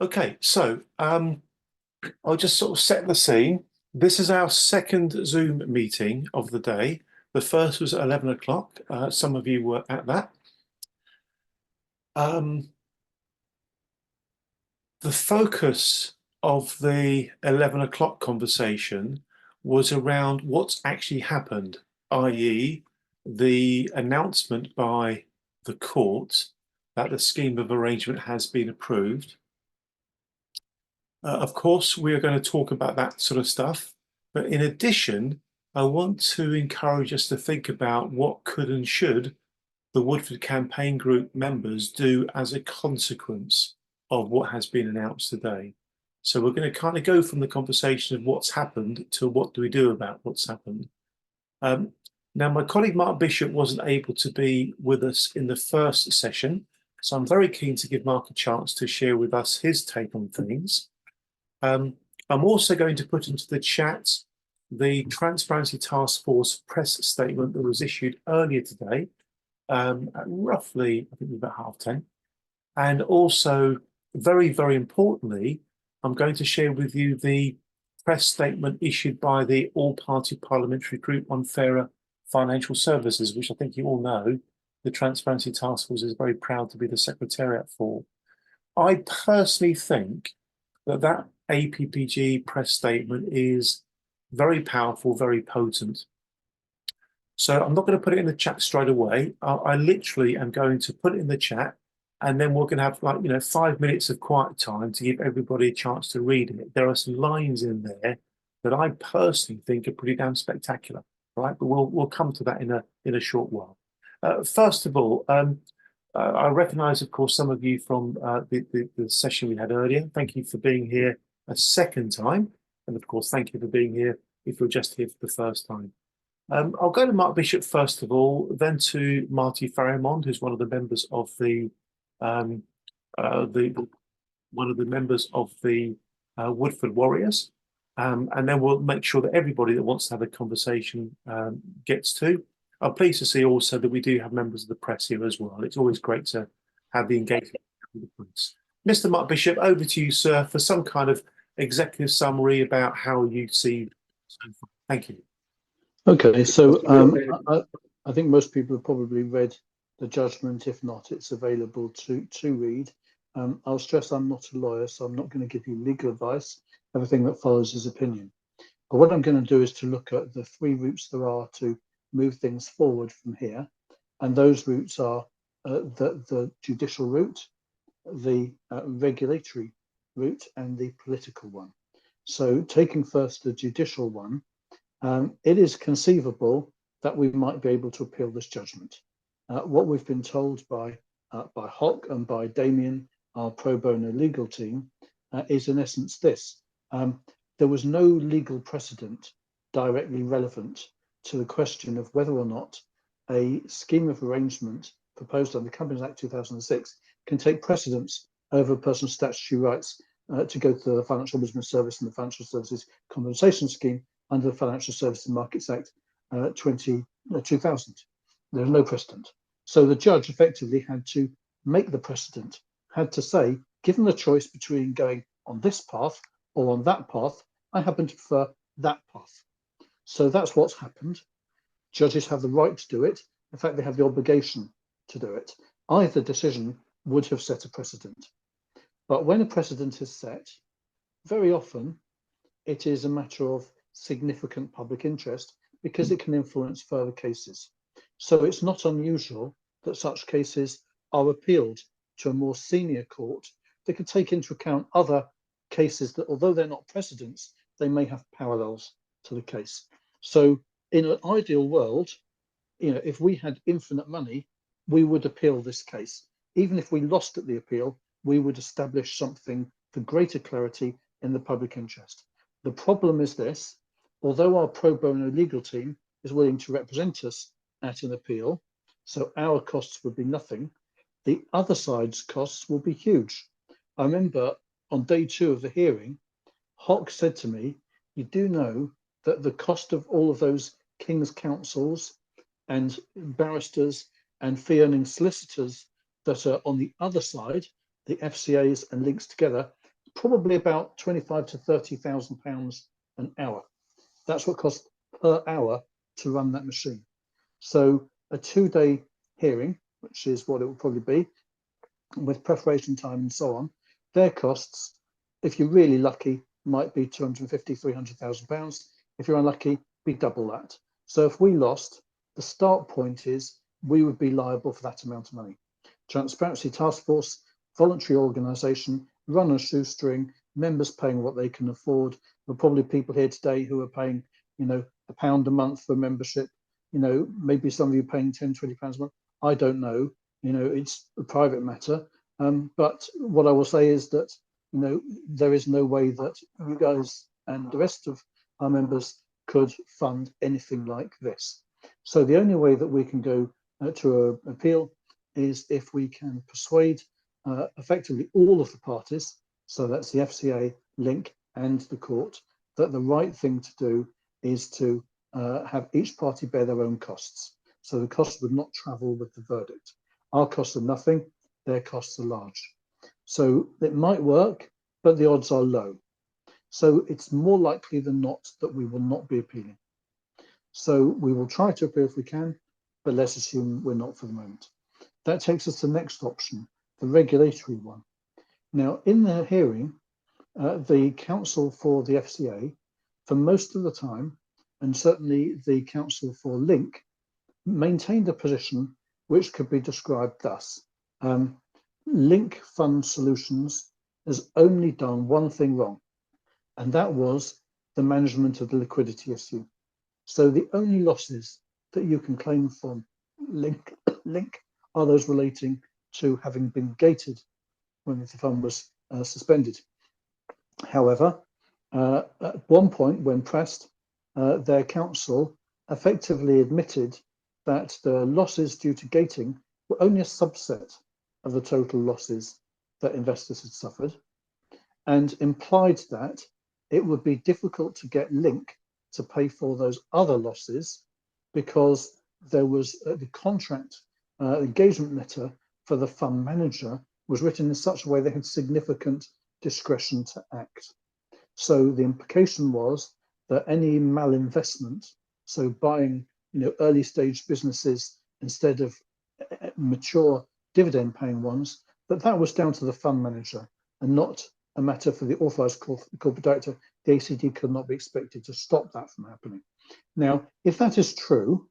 Okay, so I'll just sort of set the scene. This is our second Zoom meeting of the day. The first was at 11 o'clock. Some of you were at that. The focus of the 11 o'clock conversation was around what's actually happened, i.e., the announcement by the court that the scheme of arrangement has been approved. Of course, we are going to talk about that sort of stuff. But in addition, I want to encourage us to think about what could and should the Woodford Campaign Group members do as a consequence of what has been announced today. So we're going to kind of go from the conversation of what's happened to what do we do about what's happened. Now, my colleague Mark Bishop wasn't able to be with us in the first session, so I'm very keen to give Mark a chance to share with us his take on things. I'm also going to put into the chat the Transparency Task Force press statement that was issued earlier today, at roughly, I think about 10:30. And also, very, very importantly, I'm going to share with you the press statement issued by the All-Party Parliamentary Group on Fairer Financial Services, which I think you all know the Transparency Task Force is very proud to be the secretariat for. I personally think that APPG press statement is very powerful, very potent. So I'm not going to put it in the chat straight away. I literally am going to put it in the chat, and then we're going to have 5 minutes of quiet time to give everybody a chance to read it. There are some lines in there that I personally think are pretty damn spectacular, right? But we'll come to that in a short while. First of all, I recognise, of course, some of you from the session we had earlier. Thank you for being here a second time. And of course, thank you for being here if you're just here for the first time. I'll go to Mark Bishop first of all, then to Marty Farrimond, who's one of the members of the Woodford Warriors. And then we'll make sure that everybody that wants to have a conversation gets to. I'm pleased to see also that we do have members of the press here as well. It's always great to have the engagement with the press. Mr. Mark Bishop, over to you, sir, for some kind of executive summary about how you see. Thank you. Okay, so I think most people have probably read the judgment. If not, it's available to read. I'll stress I'm not a lawyer, so I'm not going to give you legal advice. Everything that follows is opinion. But what I'm going to do is to look at the three routes there are to move things forward from here. And those routes are the judicial route, the regulatory route, and the political one. So taking first the judicial one, it is conceivable that we might be able to appeal this judgment. What we've been told by Hock and by Damien, our pro bono legal team, is in essence this. There was no legal precedent directly relevant to the question of whether or not a scheme of arrangement proposed under the Companies Act 2006 can take precedence over a person's statutory rights to go to the Financial Ombudsman Service and the Financial Services Compensation Scheme under the Financial Services and Markets Act 2000. There's no precedent. So the judge effectively had to make the precedent, had to say, given the choice between going on this path or on that path, I happen to prefer that path. So that's what's happened. Judges have the right to do it. In fact, they have the obligation to do it. Either decision would have set a precedent. But when a precedent is set, very often it is a matter of significant public interest because it can influence further cases. So it's not unusual that such cases are appealed to a more senior court that could take into account other cases that, although they're not precedents, they may have parallels to the case. So in an ideal world, if we had infinite money, we would appeal this case. Even if we lost at the appeal, we would establish something for greater clarity in the public interest. The problem is this: although our pro bono legal team is willing to represent us at an appeal, so our costs would be nothing, the other side's costs will be huge. I remember on day 2 of the hearing, Hock said to me, you do know that the cost of all of those King's counsels and barristers and fee-earning solicitors that are on the other side, the FCAs and links together, probably about 25 to 30,000 pounds an hour. That's what costs per hour to run that machine. So a 2-day hearing, which is what it will probably be, with preparation time and so on, their costs, if you're really lucky, might be 250, 300,000 pounds. If you're unlucky, be double that. So if we lost, the start point is we would be liable for that amount of money. Transparency Task Force, voluntary organisation, run a shoestring, members paying what they can afford. There are probably people here today who are paying, £1 a month for membership. Maybe some of you paying 10, 20 pounds a month. I don't know. It's a private matter. But what I will say is that, there is no way that you guys and the rest of our members could fund anything like this. So the only way that we can go to an appeal is if we can persuade effectively all of the parties, so that's the FCA, Link and the court, that the right thing to do is to have each party bear their own costs. So the costs would not travel with the verdict. Our costs are nothing, their costs are large. So it might work, but the odds are low. So it's more likely than not that we will not be appealing. So we will try to appeal if we can, but let's assume we're not for the moment. That takes us to the next option, the regulatory one. Now, in the hearing, the counsel for the FCA, for most of the time, and certainly the counsel for Link, maintained a position which could be described thus. Link Fund Solutions has only done one thing wrong, and that was the management of the liquidity issue. So the only losses that you can claim from Link are those relating to having been gated when the fund was suspended. However, at one point when pressed, their counsel effectively admitted that the losses due to gating were only a subset of the total losses that investors had suffered, and implied that it would be difficult to get Link to pay for those other losses because there was the contract engagement letter for the fund manager was written in such a way they had significant discretion to act. So the implication was that any malinvestment, so buying early stage businesses instead of mature dividend paying ones, that was down to the fund manager and not a matter for the authorised corporate director. The ACD could not be expected to stop that from happening. Now, if that is true,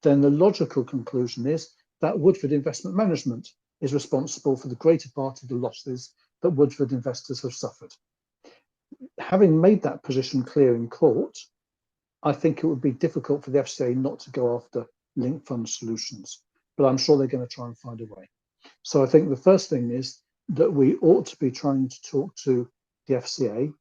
then the logical conclusion is that Woodford Investment Management is responsible for the greater part of the losses that Woodford investors have suffered. Having made that position clear in court, I think it would be difficult for the FCA not to go after Link Fund Solutions, but I'm sure they're going to try and find a way. So I think the first thing is that we ought to be trying to talk to the FCA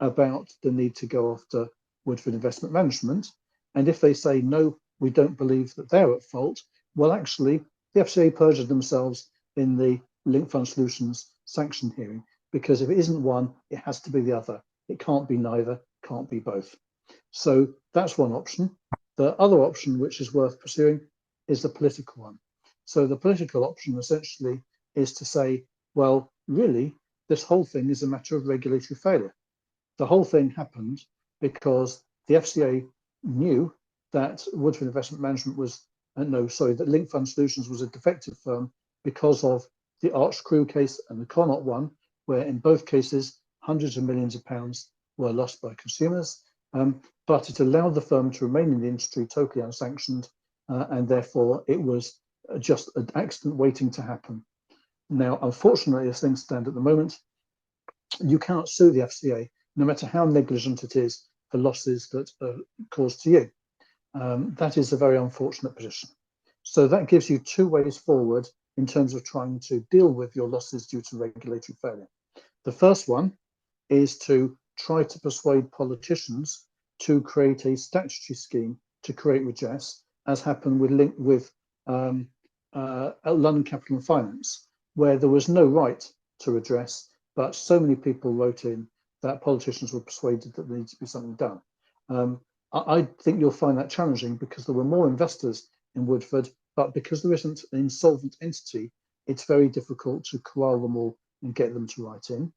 about the need to go after Woodford Investment Management. And if they say, no, we don't believe that they're at fault, well, actually, the FCA perjured themselves in the Link Fund Solutions sanction hearing, because if it isn't one, it has to be the other. It can't be neither, can't be both. So that's one option. The other option, which is worth pursuing, is the political one. So the political option essentially is to say, well, really, this whole thing is a matter of regulatory failure. The whole thing happened because the FCA knew that Woodford Investment Management was, that Link Fund Solutions was a defective firm because of the Arch Crew case and the Connaught one, where in both cases, hundreds of millions of pounds were lost by consumers. But it allowed the firm to remain in the industry totally unsanctioned, and therefore it was just an accident waiting to happen. Now, unfortunately, as things stand at the moment, you cannot sue the FCA, no matter how negligent it is, for losses that are caused to you. That is a very unfortunate position. So that gives you two ways forward in terms of trying to deal with your losses due to regulatory failure. The first one is to try to persuade politicians to create a statutory scheme to create redress, as happened with London Capital and Finance, where there was no right to redress, but so many people wrote in that politicians were persuaded that there needs to be something done. I think you'll find that challenging because there were more investors in Woodford, but because there isn't an insolvent entity, it's very difficult to corral them all and get them to write in.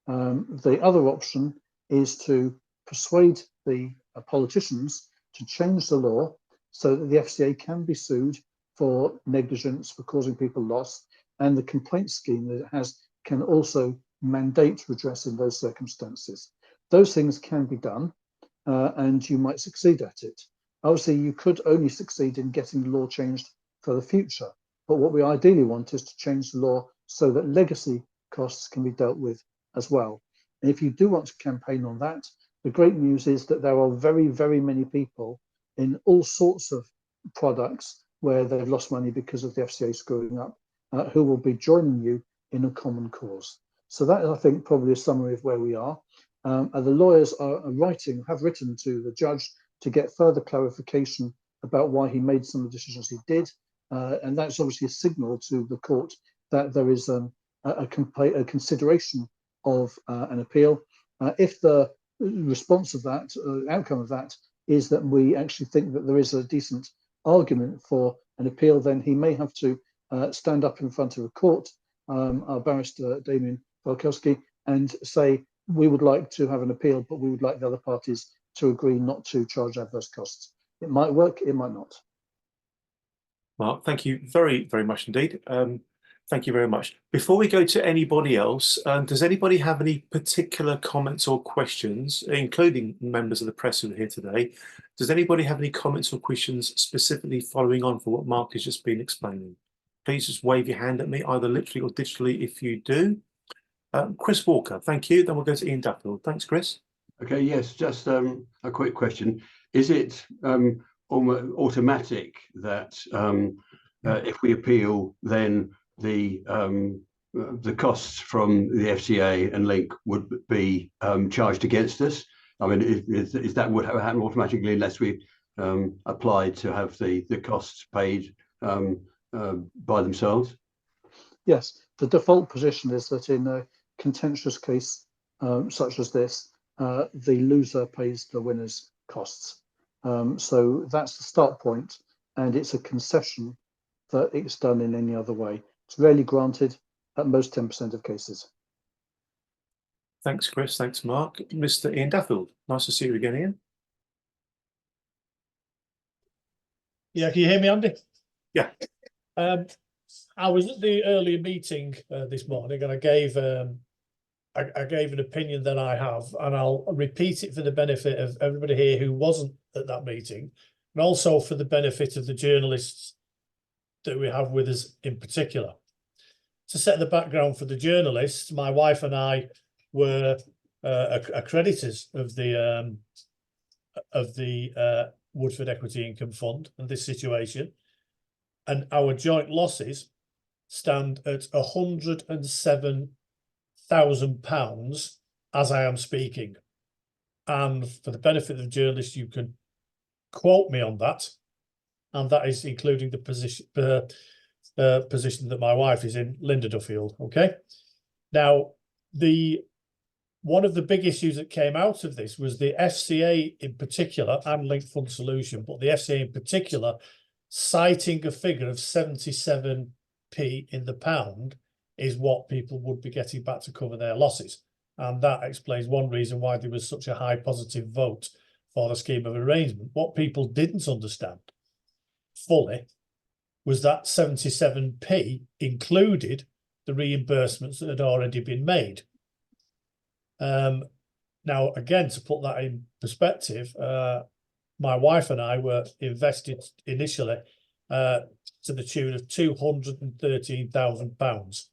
The other option is to persuade the politicians to change the law so that the FCA can be sued for negligence, for causing people loss, and the complaint scheme that it has can also mandate redress in those circumstances. Those things can be done, and you might succeed at it. Obviously, you could only succeed in getting the law changed for the future, but what we ideally want is to change the law so that legacy costs can be dealt with as well. And if you do want to campaign on that, the great news is that there are very, very many people in all sorts of products where they've lost money because of the FCA screwing up, who will be joining you in a common cause. So that is, I think, probably a summary of where we are. And the lawyers have written to the judge to get further clarification about why he made some of the decisions he did. And that's obviously a signal to the court that there is a consideration of an appeal. If the response of that, outcome of that, is that we actually think that there is a decent argument for an appeal, then he may have to stand up in front of a court, our barrister Damien Walkowski, and say, we would like to have an appeal, but we would like the other parties to agree not to charge adverse costs. It might work, it might not. Mark, thank you very, very much indeed. Thank you very much. Before we go to anybody else, does anybody have any particular comments or questions, including members of the press who are here today? Does anybody have any comments or questions specifically following on from what Mark has just been explaining? Please just wave your hand at me, either literally or digitally if you do. Chris Walker, thank you. Then we'll go to Ian Duffield. Thanks, Chris. Okay, yes, just a quick question. Is it automatic that if we appeal, then the costs from the FCA and Link would be charged against us? I mean, is that would happen automatically unless we apply to have the costs paid by themselves? Yes, the default position is that in a contentious case such as this, the loser pays the winner's costs. So that's the start point, and it's a concession that it's done in any other way. It's rarely granted, at most 10% of cases. Thanks, Chris. Thanks, Mark. Mr. Ian Duffield, nice to see you again, Ian. Yeah, can you hear me, Andy? Yeah. I was at the earlier meeting this morning, and I gave an opinion that I have, and I'll repeat it for the benefit of everybody here who wasn't at that meeting, and also for the benefit of the journalists that we have with us in particular. To set the background for the journalists, my wife and I were accreditors of the Woodford Equity Income Fund and this situation, and our joint losses stand at £107,000 as I am speaking. And for the benefit of the journalists, you can quote me on that, and that is including the position that my wife is in, Linda Duffield. Okay. Now, one of the big issues that came out of this was the FCA in particular, and Link Fund Solution, but the FCA in particular, citing a figure of 77p in the pound is what people would be getting back to cover their losses. And that explains one reason why there was such a high positive vote for the scheme of arrangement. What people didn't understand fully was that 77p included the reimbursements that had already been made. Now, again, to put that in perspective, my wife and I were invested initially to the tune of £213,000.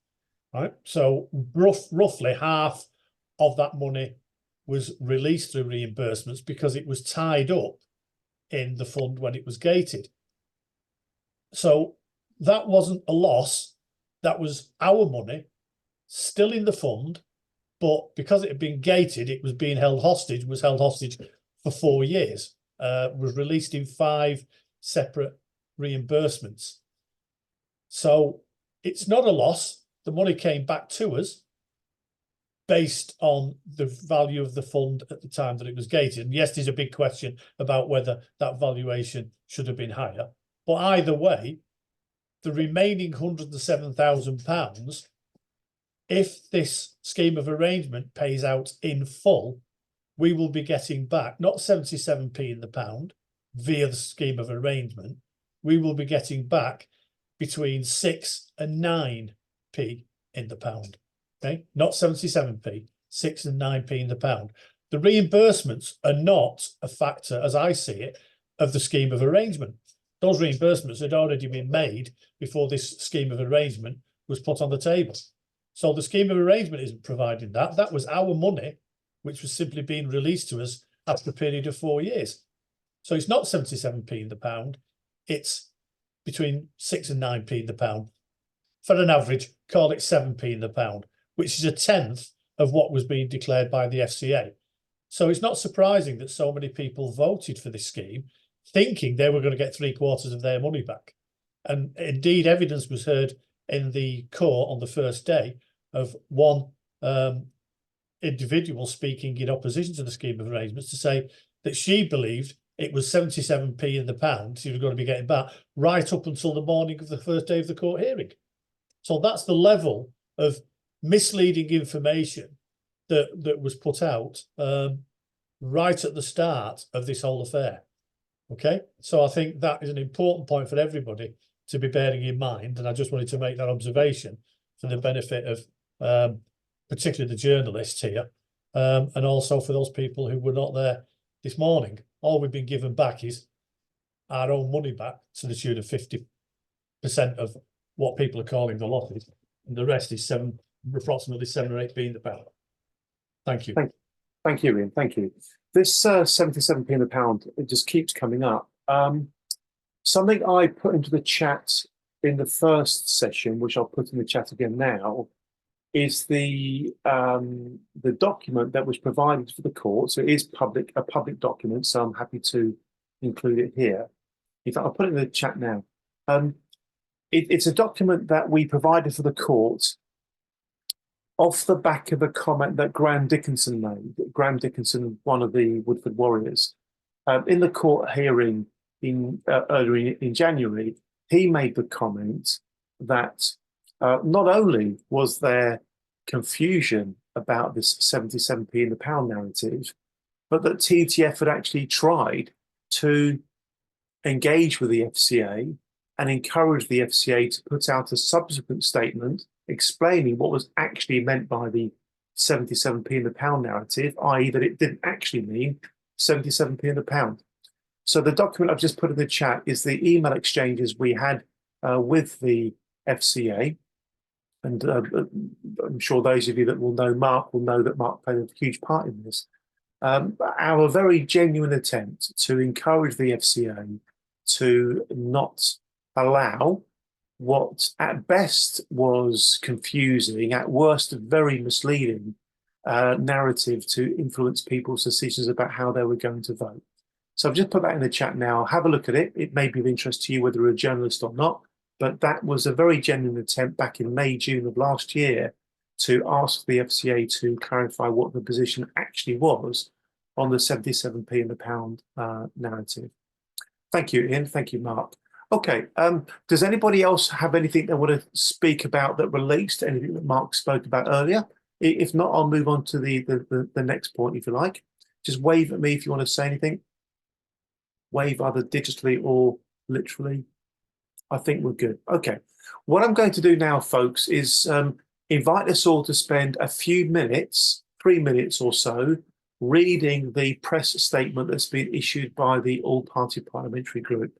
Right, so roughly half of that money was released through reimbursements because it was tied up in the fund when it was gated. So that wasn't a loss, that was our money still in the fund, but because it had been gated, it was being held hostage, for 4 years, was released in 5 separate reimbursements. So it's not a loss. The money came back to us based on the value of the fund at the time that it was gated. And yes, there's a big question about whether that valuation should have been higher. But either way, the remaining £107,000 if this scheme of arrangement pays out in full, we will be getting back not 77p in the pound via the scheme of arrangement. We will be getting back between 6 and 9p in the pound. Okay, not 77p, 6 and 9p in the pound. The reimbursements are not a factor, as I see it, of the scheme of arrangement. Those reimbursements had already been made before this scheme of arrangement was put on the table. So the scheme of arrangement isn't providing that. That was our money, which was simply being released to us after a period of 4 years. So it's not 77p in the pound. It's between 6 and 9p in the pound. For an average, call it 7p in the pound, which is a tenth of what was being declared by the FCA. So it's not surprising that so many people voted for this scheme, thinking they were going to get 3/4 of their money back. And indeed, evidence was heard in the court on the first day of one individual speaking in opposition to the scheme of arrangements to say that she believed it was 77p in the pound she was going to be getting back right up until the morning of the first day of the court hearing. So that's the level of misleading information that was put out right at the start of this whole affair. Okay, so I think that is an important point for everybody to be bearing in mind, and I just wanted to make that observation for the benefit of particularly the journalists here, and also for those people who were not there this morning. All we've been given back is our own money back to the tune of 50% of what people are calling the losses, and the rest is approximately 7 or 8p in the pound. Thank you. Thank you, Ian. Thank you. This 77p in the pound, it just keeps coming up. Something I put into the chat in the first session, which I'll put in the chat again now, is the document that was provided for the court. So it is a public document, so I'm happy to include it here. In fact, I'll put it in the chat now. It's a document that we provided for the court off the back of a comment that Graham Dickinson made. Graham Dickinson, one of the Woodford Warriors, in the court hearing earlier in January, he made the comment that not only was there confusion about this 77p in the pound narrative, but that TTF had actually tried to engage with the FCA and encourage the FCA to put out a subsequent statement explaining what was actually meant by the 77p in the pound narrative, i.e. that it didn't actually mean 77p in the pound. So the document I've just put in the chat is the email exchanges we had with the FCA. And I'm sure those of you that will know Mark will know that Mark played a huge part in this. Our very genuine attempt to encourage the FCA to not allow what at best was confusing, at worst very misleading narrative to influence people's decisions about how they were going to vote. So I've just put that in the chat now. Have a look at it. It may be of interest to you whether you're a journalist or not, but that was a very genuine attempt back in May, June of last year to ask the FCA to clarify what the position actually was on the 77p in the pound narrative. Thank you, Ian. Thank you, Mark. Okay, does anybody else have anything they want to speak about that relates to anything that Mark spoke about earlier? If not, I'll move on to the next point, if you like. Just wave at me if you want to say anything. Wave either digitally or literally. I think we're good. Okay, what I'm going to do now, folks, is invite us all to spend a few minutes, 3 minutes or so, reading the press statement that's been issued by the All-Party Parliamentary Group.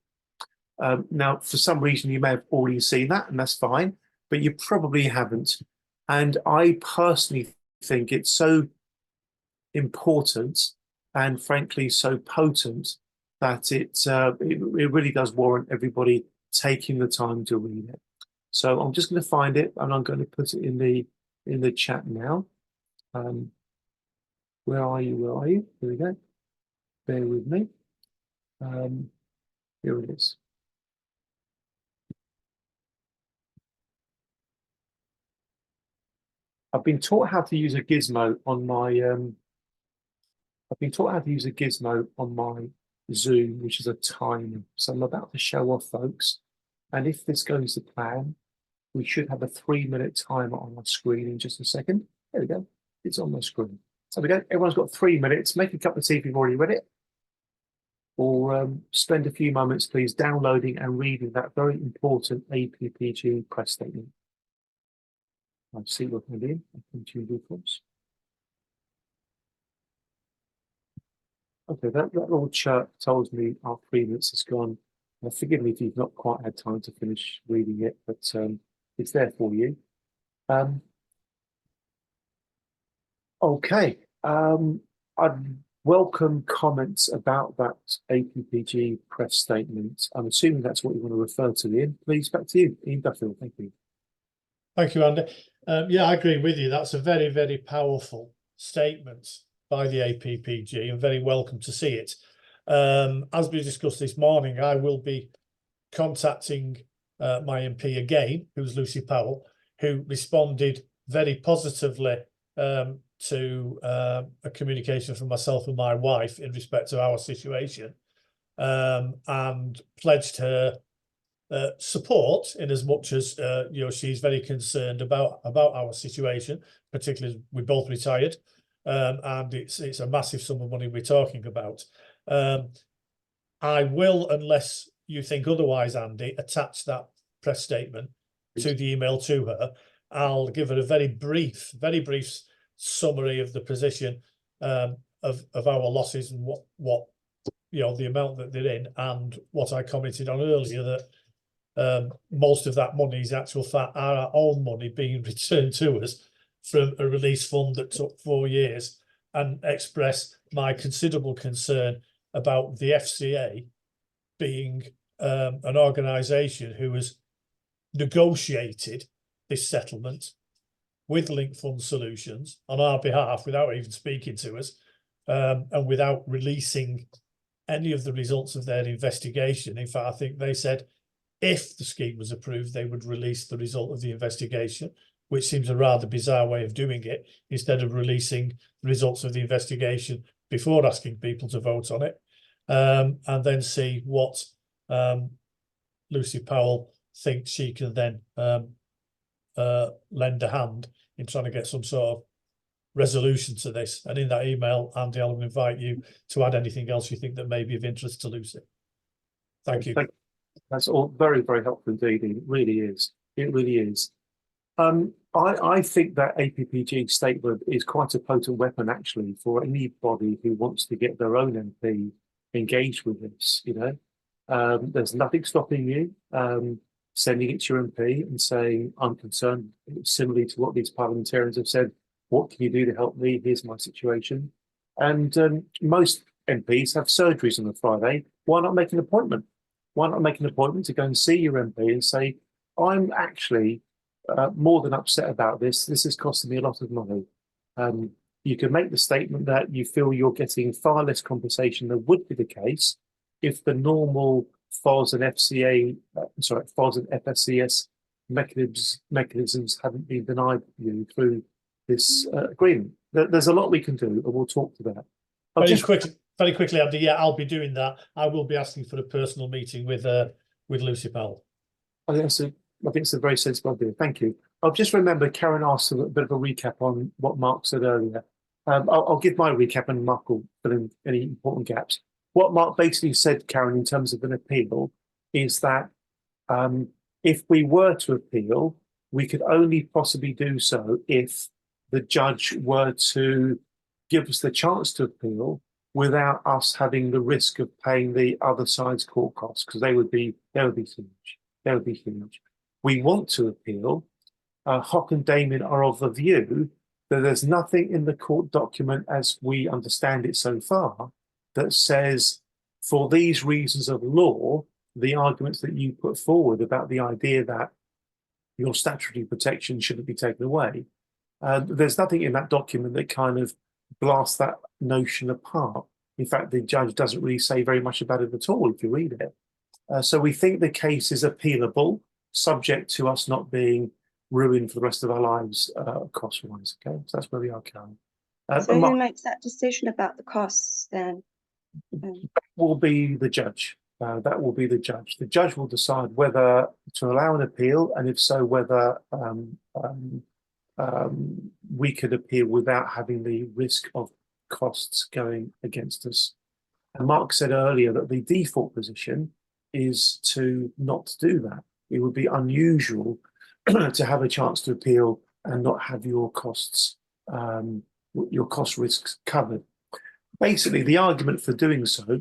Now, for some reason, you may have already seen that, and that's fine, but you probably haven't. And I personally think it's so important and, frankly, so potent that it really does warrant everybody taking the time to read it. So I'm just going to find it, and I'm going to put it in the chat now. Where are you? Where are you? Here we go. Bear with me. Here it is. I've been taught how to use a gizmo on my Zoom, which is a timer. So I'm about to show off, folks. And if this goes to plan, We should have a 3-minute timer on our screen in just a second. There we go. It's on my screen. So we go. Everyone's got 3 minutes. Make a cup of tea if you've already read it. Or spend a few moments, please, downloading and reading that very important APPG press statement. I see what I'm doing. I continue to do this. Okay, that little chirp tells me our 3 minutes is gone. Forgive me if you've not quite had time to finish reading it, but it's there for you. Okay, I'd welcome comments about that APPG press statement. I'm assuming that's what you want to refer to, Ian. Please, back to you, Ian Duffield. Thank you. Thank you, Andy. Yeah, I agree with you. That's a very, very powerful statement by the APPG and very welcome to see it. As we discussed this morning, I will be contacting my MP again, who's Lucy Powell, who responded very positively to a communication from myself and my wife in respect to our situation, and pledged her support in as much as she's very concerned about our situation, particularly as we both retired, and it's a massive sum of money we're talking about. I will, unless you think otherwise, Andy, attach that press statement to the email to her. I'll give her a very brief summary of the position of our losses and what the amount that they're in, and what I commented on earlier, that most of that money is actual fact our own money being returned to us from a release fund that took 4 years, and express my considerable concern about the FCA being an organisation who has negotiated this settlement with Link Fund Solutions on our behalf without even speaking to us, and without releasing any of the results of their investigation. In fact, I think they said if the scheme was approved, they would release the result of the investigation, which seems a rather bizarre way of doing it, instead of releasing the results of the investigation before asking people to vote on it, and then see what Lucy Powell thinks she can then lend a hand in trying to get some sort of resolution to this. And in that email, Andy, I'll invite you to add anything else you think that may be of interest to Lucy. Thank you. That's all very, very helpful indeed. It really is. It really is. I think that APPG statement is quite a potent weapon, actually, for anybody who wants to get their own MP engaged with this. There's nothing stopping you sending it to your MP and saying, I'm concerned, similarly to what these parliamentarians have said, what can you do to help me? Here's my situation. And most MPs have surgeries on a Friday. Why not make an appointment? Why not make an appointment to go and see your MP and say, I'm actually more than upset about this. This is costing me a lot of money. You can make the statement that you feel you're getting far less compensation than would be the case if the normal FOS and FCA, FOS and FSCS mechanisms haven't been denied you through this agreement. There's a lot we can do, and we'll talk to that. Very quickly, Andy. Yeah, I'll be doing that. I will be asking for a personal meeting with Lucy Powell. I think it's a very sensible idea. Thank you. I'll just remember Karen asked a bit of a recap on what Mark said earlier. I'll give my recap and Mark will fill in any important gaps. What Mark basically said, Karen, in terms of an appeal, is that if we were to appeal, we could only possibly do so if the judge were to give us the chance to appeal without us having the risk of paying the other side's court costs, because they would be huge. They would be huge. We want to appeal. Hock and Damien are of the view that there's nothing in the court document, as we understand it so far, that says, for these reasons of law, the arguments that you put forward about the idea that your statutory protection shouldn't be taken away, there's nothing in that document that kind of blasts that notion apart. In fact, the judge doesn't really say very much about it at all if you read it. So we think the case is appealable, subject to us not being ruined for the rest of our lives cost-wise. Okay, so that's where we are, Karen. So who makes that decision about the costs then? Will be the judge. That will be the judge. The judge will decide whether to allow an appeal, and if so, whether we could appeal without having the risk of costs going against us. And Mark said earlier that the default position is to not do that. It would be unusual to have a chance to appeal and not have your cost risks covered. Basically, the argument for doing so,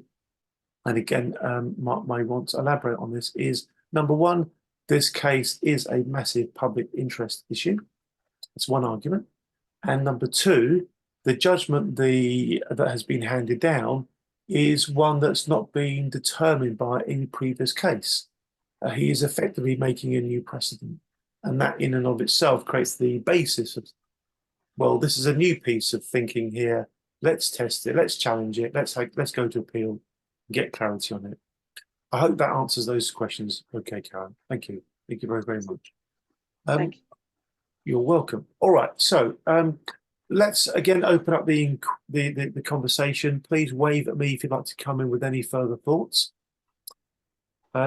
and again, Mark may want to elaborate on this, is number one, this case is a massive public interest issue. That's one argument. And number two, the judgment that has been handed down is one that's not been determined by any previous case. He is effectively making a new precedent. And that in and of itself creates the basis of, well, this is a new piece of thinking here. Let's test it. Let's challenge it. Let's go to appeal, get clarity on it. I hope that answers those questions. Okay, Karen. Thank you. Thank you very, very much. Thank you. You're welcome. All right. So let's again open up the conversation. Please wave at me if you'd like to come in with any further thoughts.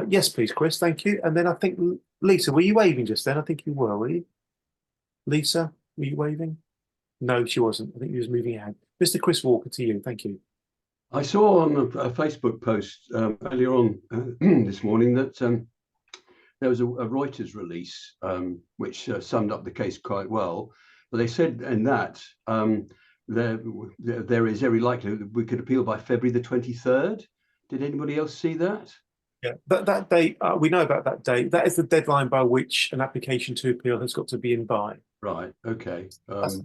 Yes, please, Chris. Thank you. And then I think, Lisa, were you waving just then? I think you were you? Lisa, were you waving? No, she wasn't. I think you was moving ahead. Mr. Chris Walker, to you. Thank you. I saw on a Facebook post earlier on this morning that there was a Reuters release which summed up the case quite well. But they said in that there is every likelihood that we could appeal by February the 23rd. Did anybody else see that? Yeah, that date, we know about that date. That is the deadline by which an application to appeal has got to be in by. Right, okay. So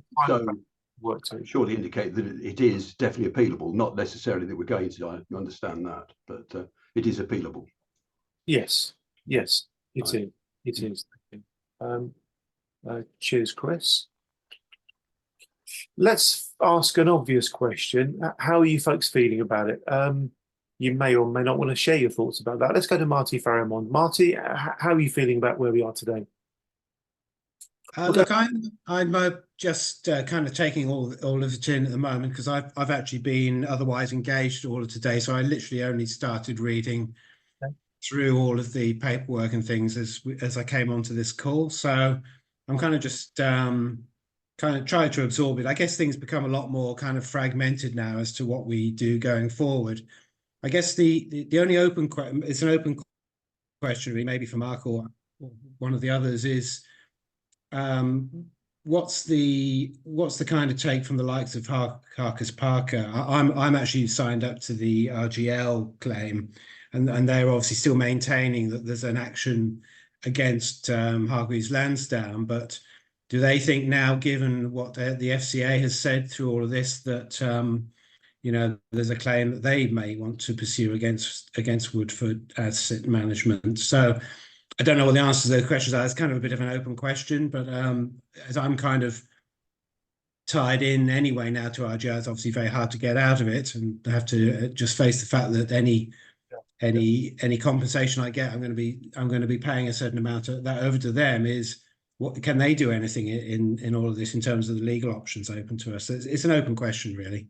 work to surely indicate that it is definitely appealable, not necessarily that we're going to. I understand that, but it is appealable. Yes, yes, it Right. is. It is. Cheers, Chris. Let's ask an obvious question. How are you folks feeling about it? You may or may not want to share your thoughts about that. Let's go to Marty Faramond. Marty, how are you feeling about where we are today? Look, I'm just kind of taking all of it in at the moment because I've actually been otherwise engaged all of today. So I literally only started reading through all of the paperwork and things as I came onto this call. So I'm kind of just kind of trying to absorb it. I guess things become a lot more kind of fragmented now as to what we do going forward. I guess the only open question, it's an open question really, maybe for Mark or one of the others, is what's the kind of take from the likes of Harkers Parker? I'm actually signed up to the RGL claim, and they're obviously still maintaining that there's an action against Hargreaves Lansdowne, but do they think now, given what the FCA has said through all of this, that you know, there's a claim that they may want to pursue against Woodford Asset Management? So I don't know what the answers to those questions are. It's kind of a bit of an open question, but as I'm kind of tied in anyway now to RGL, it's obviously very hard to get out of it, and I have to just face the fact that any compensation I get, I'm going to be paying a certain amount of that over to them. Is what can they do anything in all of this in terms of the legal options open to us? It's an open question, really.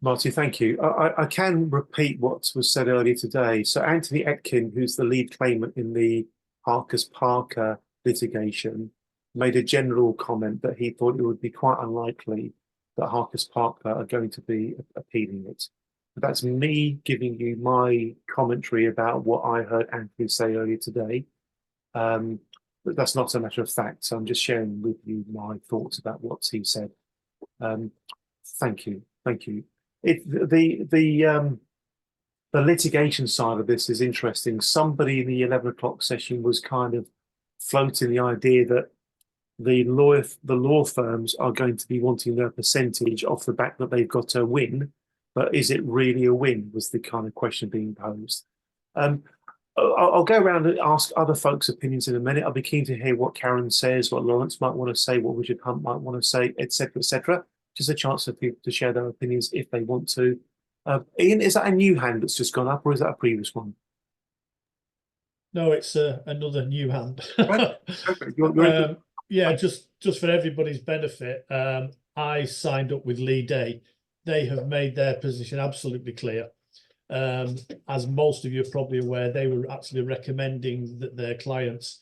Marty, thank you. I can repeat what was said earlier today. So Anthony Etkin, who's the lead claimant in the Harkers Parker litigation, made a general comment that he thought it would be quite unlikely that Harkers Parker are going to be appealing it. But that's me giving you my commentary about what I heard Anthony say earlier today. But that's not a matter of fact. So I'm just sharing with you my thoughts about what he said. Thank you. Thank you. The litigation side of this is interesting. Somebody in the 11 o'clock session was kind of floating the idea that the law firms are going to be wanting their percentage off the back that they've got a win, but is it really a win, was the kind of question being posed. I'll go around and ask other folks' opinions in a minute. I'll be keen to hear what Karen says, what Lawrence might want to say, what Richard Hunt might want to say, etc., etc. Just a chance for people to share their opinions if they want to. Ian, is that a new hand that's just gone up, or is that a previous one? No, it's another new hand. Right. Okay. Yeah, just for everybody's benefit, I signed up with Lee Day. They have made their position absolutely clear. As most of you are probably aware, they were actually recommending that their clients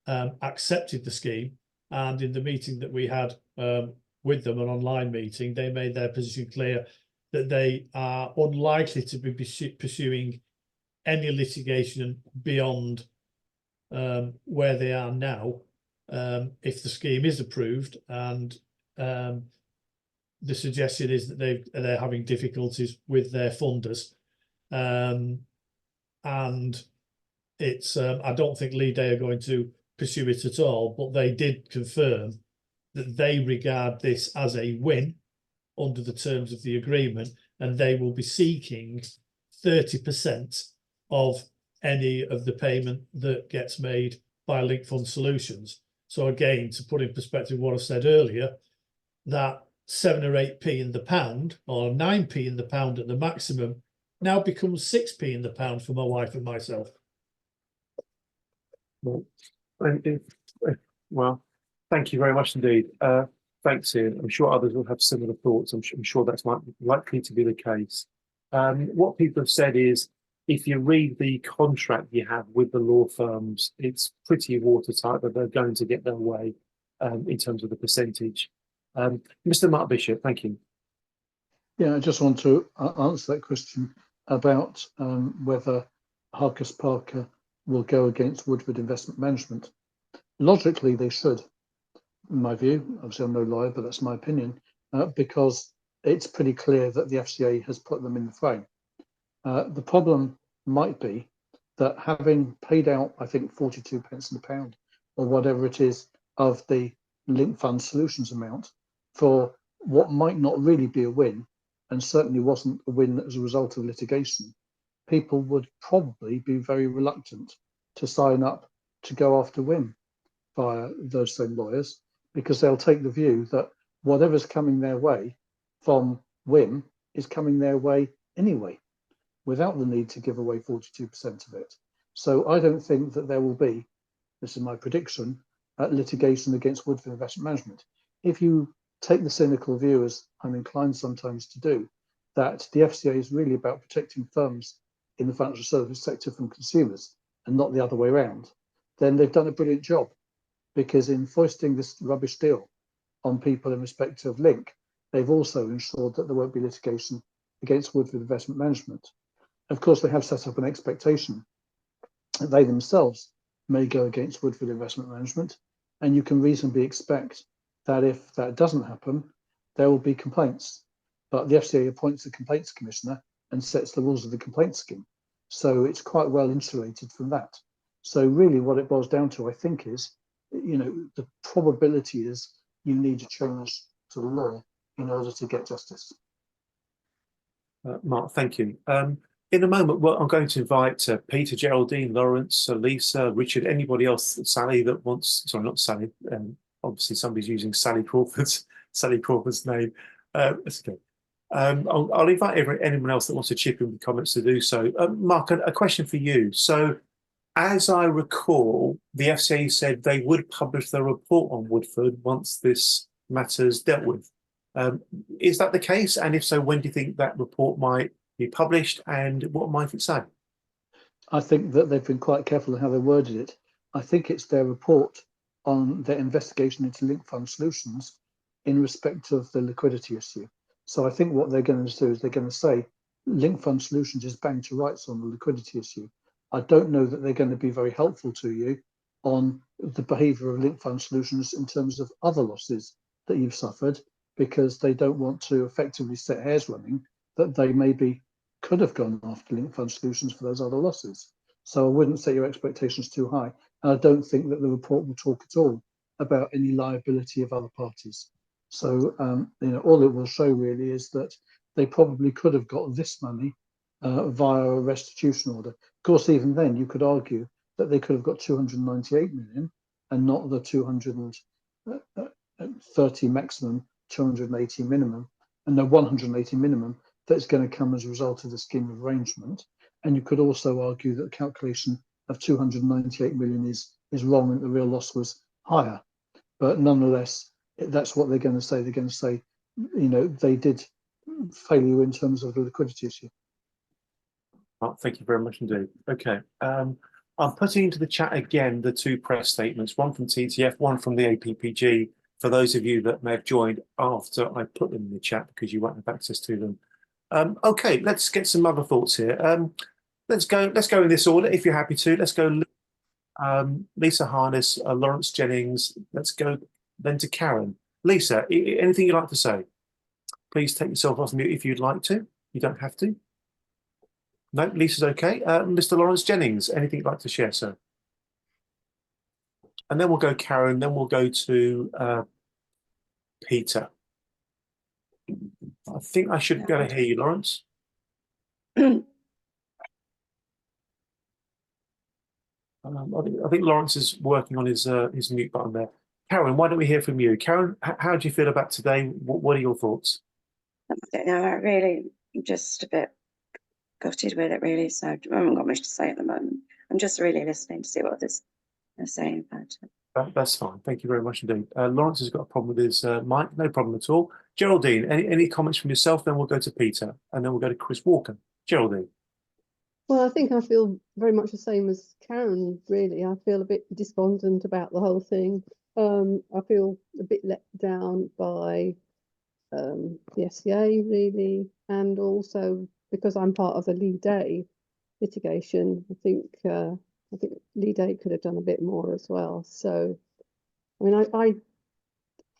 accepted the scheme. And in the meeting that we had with them, an online meeting, they made their position clear that they are unlikely to be pursuing any litigation beyond where they are now if the scheme is approved. And the suggestion is that they're having difficulties with their funders. And it's I don't think Lee Day are going to pursue it at all, but they did confirm that they regard this as a win under the terms of the agreement, and they will be seeking 30% of any of the payment that gets made by Link Fund Solutions. So again, to put in perspective what I said earlier, that 7 or 8p in the pound, or 9p in the pound at the maximum, now becomes 6p in the pound for my wife and myself. Well, thank you very much indeed. Thanks, Ian. I'm sure others will have similar thoughts. I'm sure that's likely to be the case. What people have said is, if you read the contract you have with the law firms, it's pretty watertight that they're going to get their way in terms of the percentage. Mr. Mark Bishop, thank you. Yeah, I just want to answer that question about whether Harcus Parker will go against Woodford Investment Management. Logically, they should, in my view. Obviously, I'm no lawyer, but that's my opinion, because it's pretty clear that the FCA has put them in the frame. The problem might be that having paid out, I think, 42 pence in the pound, or whatever it is, of the Link Fund Solutions amount for what might not really be a win, and certainly wasn't a win as a result of litigation, people would probably be very reluctant to sign up to go after WIM via those same lawyers, because they'll take the view that whatever's coming their way from WIM is coming their way anyway, without the need to give away 42% of it. So I don't think that there will be, this is my prediction, litigation against Woodford Investment Management. If you take the cynical view, as I'm inclined sometimes to do, that the FCA is really about protecting firms in the financial service sector from consumers and not the other way around, then they've done a brilliant job, because in foisting this rubbish deal on people in respect of Link, they've also ensured that there won't be litigation against Woodford Investment Management. Of course, they have set up an expectation that they themselves may go against Woodford Investment Management, and you can reasonably expect that if that doesn't happen, there will be complaints. But the FCA appoints the complaints commissioner and sets the rules of the complaints scheme. So it's quite well insulated from that. So really what it boils down to, I think, is, the probability is you need a change to the law in order to get justice. Mark, thank you. In a moment, well, I'm going to invite Peter, Geraldine, Lawrence, Lisa, Richard, anybody else, Sally that wants, sorry, not Sally, obviously somebody's using Sally Crawford's name. That's okay. I'll invite anyone else that wants to chip in with comments to do so. Mark, a question for you. So, as I recall, the FCA said they would publish their report on Woodford once this matter's dealt with. Is that the case? And if so, when do you think that report might be published, and what might it say? I think that they've been quite careful in how they worded it. I think it's their report on their investigation into Link Fund Solutions in respect of the liquidity issue. So I think what they're going to do is they're going to say Link Fund Solutions is bang to rights on the liquidity issue. I don't know that they're going to be very helpful to you on the behaviour of Link Fund Solutions in terms of other losses that you've suffered, because they don't want to effectively set hairs running that they maybe could have gone after Link Fund Solutions for those other losses. So I wouldn't set your expectations too high. And I don't think that the report will talk at all about any liability of other parties. So, all it will show really is that they probably could have got this money via a restitution order. Of course, even then, you could argue that they could have got 298 million and not the 230 maximum, 280 minimum, and the 180 minimum that's going to come as a result of the scheme of arrangement. And you could also argue that the calculation of 298 million is wrong and the real loss was higher. But nonetheless, that's what they're going to say. They're going to say, they did fail you in terms of the liquidity issue. Oh, thank you very much indeed. Okay. I'm putting into the chat again the two press statements, one from TTF, one from the APPG, for those of you that may have joined after I put them in the chat because you won't have access to them. Okay, let's get some other thoughts here. Let's go in this order if you're happy to. Let's go Lisa Harness, Lawrence Jennings. Let's go then to Karen. Lisa, anything you'd like to say? Please take yourself off mute if you'd like to. You don't have to. No, Lisa's okay. Mr. Lawrence Jennings, anything you'd like to share, sir? And then we'll go Karen, then we'll go to Peter. I think I should be able to hear you, Lawrence. I think Lawrence is working on his mute button there. Karen, why don't we hear from you? Karen, how do you feel about today? What are your thoughts? I don't know, I really just a bit gutted with it, really. So I haven't got much to say at the moment. I'm just really listening to see what others are saying about it. That's fine. Thank you very much indeed. Lawrence has got a problem with his mic. No problem at all. Geraldine, any comments from yourself? Then we'll go to Peter, and then we'll go to Chris Walker. Geraldine. Well, I think I feel very much the same as Karen, really. I feel a bit despondent about the whole thing. I feel a bit let down by the FCA, really, and also because I'm part of the Lee Day litigation. I think Lee Day could have done a bit more as well. So, I mean, I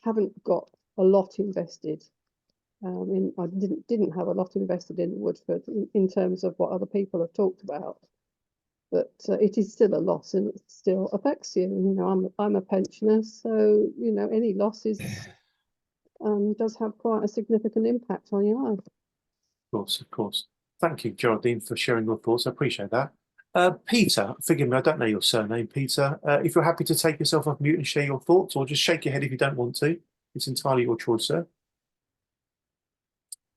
haven't got a lot invested. I didn't have a lot invested in Woodford in terms of what other people have talked about, but it is still a loss and it still affects you. You know, I'm a pensioner, so you know any losses does have quite a significant impact on your life. Of course. Thank you, Geraldine, for sharing your thoughts. I appreciate that. Peter, forgive me, I don't know your surname, Peter. If you're happy to take yourself off mute and share your thoughts, or just shake your head if you don't want to, it's entirely your choice, sir.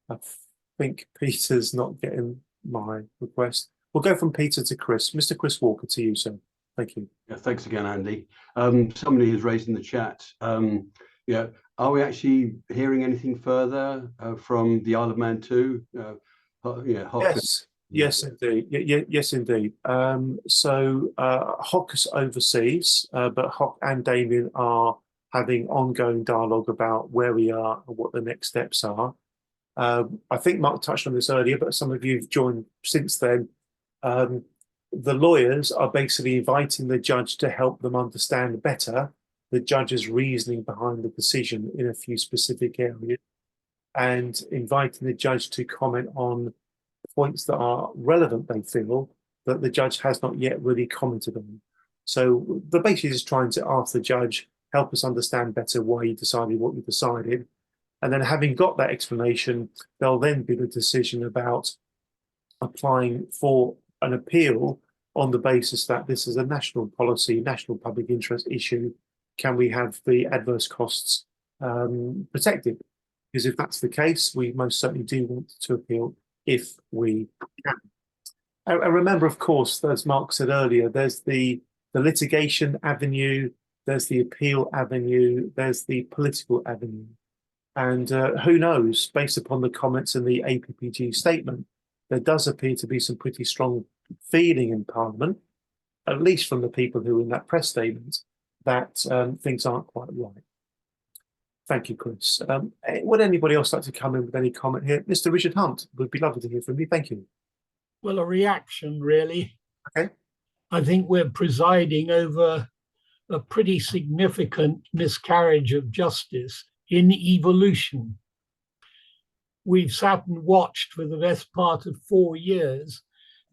I think Peter's not getting my request. We'll go from Peter to Chris. Mr. Chris Walker, to you, sir. Thank you. Yeah, thanks again, Andy. Somebody has raised in the chat. Yeah, are we actually hearing anything further from the Isle of Man too? Yes, indeed. Yes, indeed. So Hock's overseas, but Hock and Damien are having ongoing dialogue about where we are and what the next steps are. I think Mark touched on this earlier, but some of you have joined since then. The lawyers are basically inviting the judge to help them understand better the judge's reasoning behind the decision in a few specific areas, and inviting the judge to comment on points that are relevant, they feel, that the judge has not yet really commented on. So they're basically just trying to ask the judge, help us understand better why you decided what you decided. And then having got that explanation, there'll then be the decision about applying for an appeal on the basis that this is a national policy, national public interest issue. Can we have the adverse costs protected? Because if that's the case, we most certainly do want to appeal if we can. I remember, of course, as Mark said earlier, there's the litigation avenue, there's the appeal avenue, there's the political avenue. And who knows, based upon the comments in the APPG statement, there does appear to be some pretty strong feeling in Parliament, at least from the people who are in that press statement, that things aren't quite right. Thank you, Chris. Would anybody else like to come in with any comment here? Mr. Richard Hunt, would be lovely to hear from you. Thank you. Well, a reaction, really. Okay. I think we're presiding over a pretty significant miscarriage of justice in evolution. We've sat and watched for the best part of 4 years,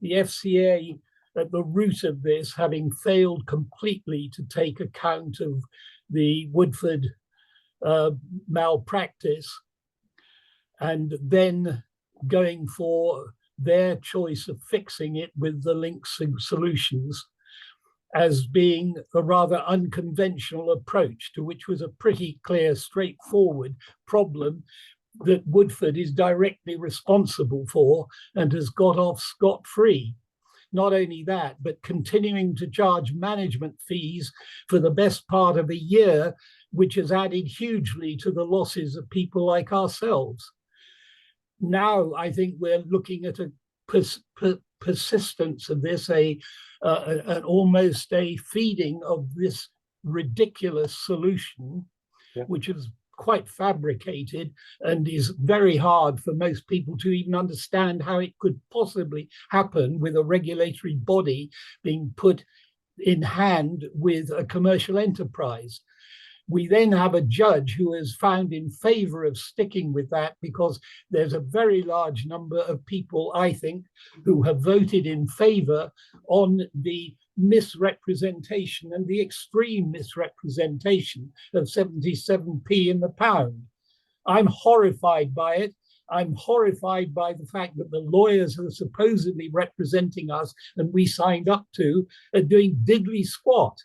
the FCA at the root of this, having failed completely to take account of the Woodford malpractice, and then going for their choice of fixing it with the Link solutions as being a rather unconventional approach to which was a pretty clear, straightforward problem that Woodford is directly responsible for and has got off scot-free. Not only that, but continuing to charge management fees for the best part of a year, which has added hugely to the losses of people like ourselves. Now, I think we're looking at a persistence of this, an almost a feeding of this ridiculous solution, which is quite fabricated and is very hard for most people to even understand how it could possibly happen with a regulatory body being put in hand with a commercial enterprise. We then have a judge who has found in favor of sticking with that because there's a very large number of people, I think, who have voted in favor on the misrepresentation and the extreme misrepresentation of 77p in the pound. I'm horrified by it. I'm horrified by the fact that the lawyers who are supposedly representing us and we signed up to are doing diddly squat.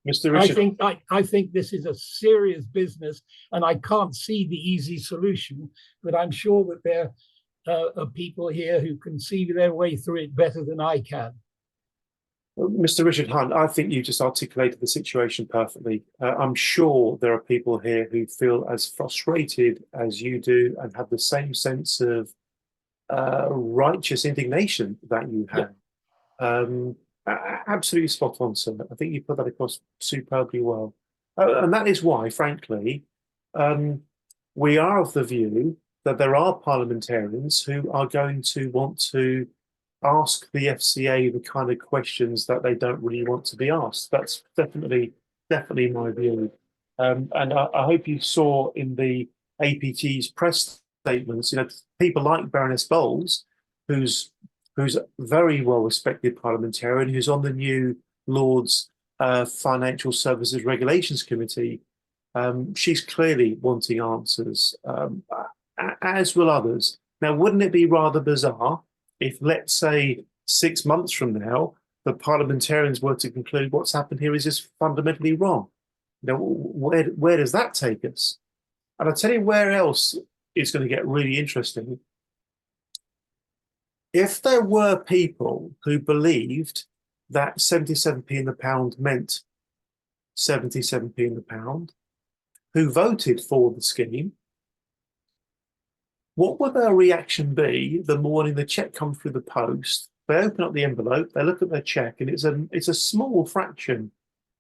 Mr. Richard. I think this is a serious business, and I can't see the easy solution, but I'm sure that there are people here who can see their way through it better than I can. Mr. Richard Hunt, I think you just articulated the situation perfectly. I'm sure there are people here who feel as frustrated as you do and have the same sense of righteous indignation that you have. Absolutely spot on, sir. I think you put that across superbly well. And that is why, frankly, we are of the view that there are parliamentarians who are going to want to ask the FCA the kind of questions that they don't really want to be asked. That's definitely my view. And I hope you saw in the APT's press statements, people like Baroness Bowles, who's a very well-respected parliamentarian, who's on the new Lords Financial Services Regulations Committee. She's clearly wanting answers, as will others. Now, wouldn't it be rather bizarre if, let's say, 6 months from now, the parliamentarians were to conclude what's happened here is just fundamentally wrong? Where does that take us? And I'll tell you where else it's going to get really interesting. If there were people who believed that 77p in the pound meant 77p in the pound, who voted for the scheme, what would their reaction be the morning the cheque comes through the post? They open up the envelope, they look at their cheque, and it's a small fraction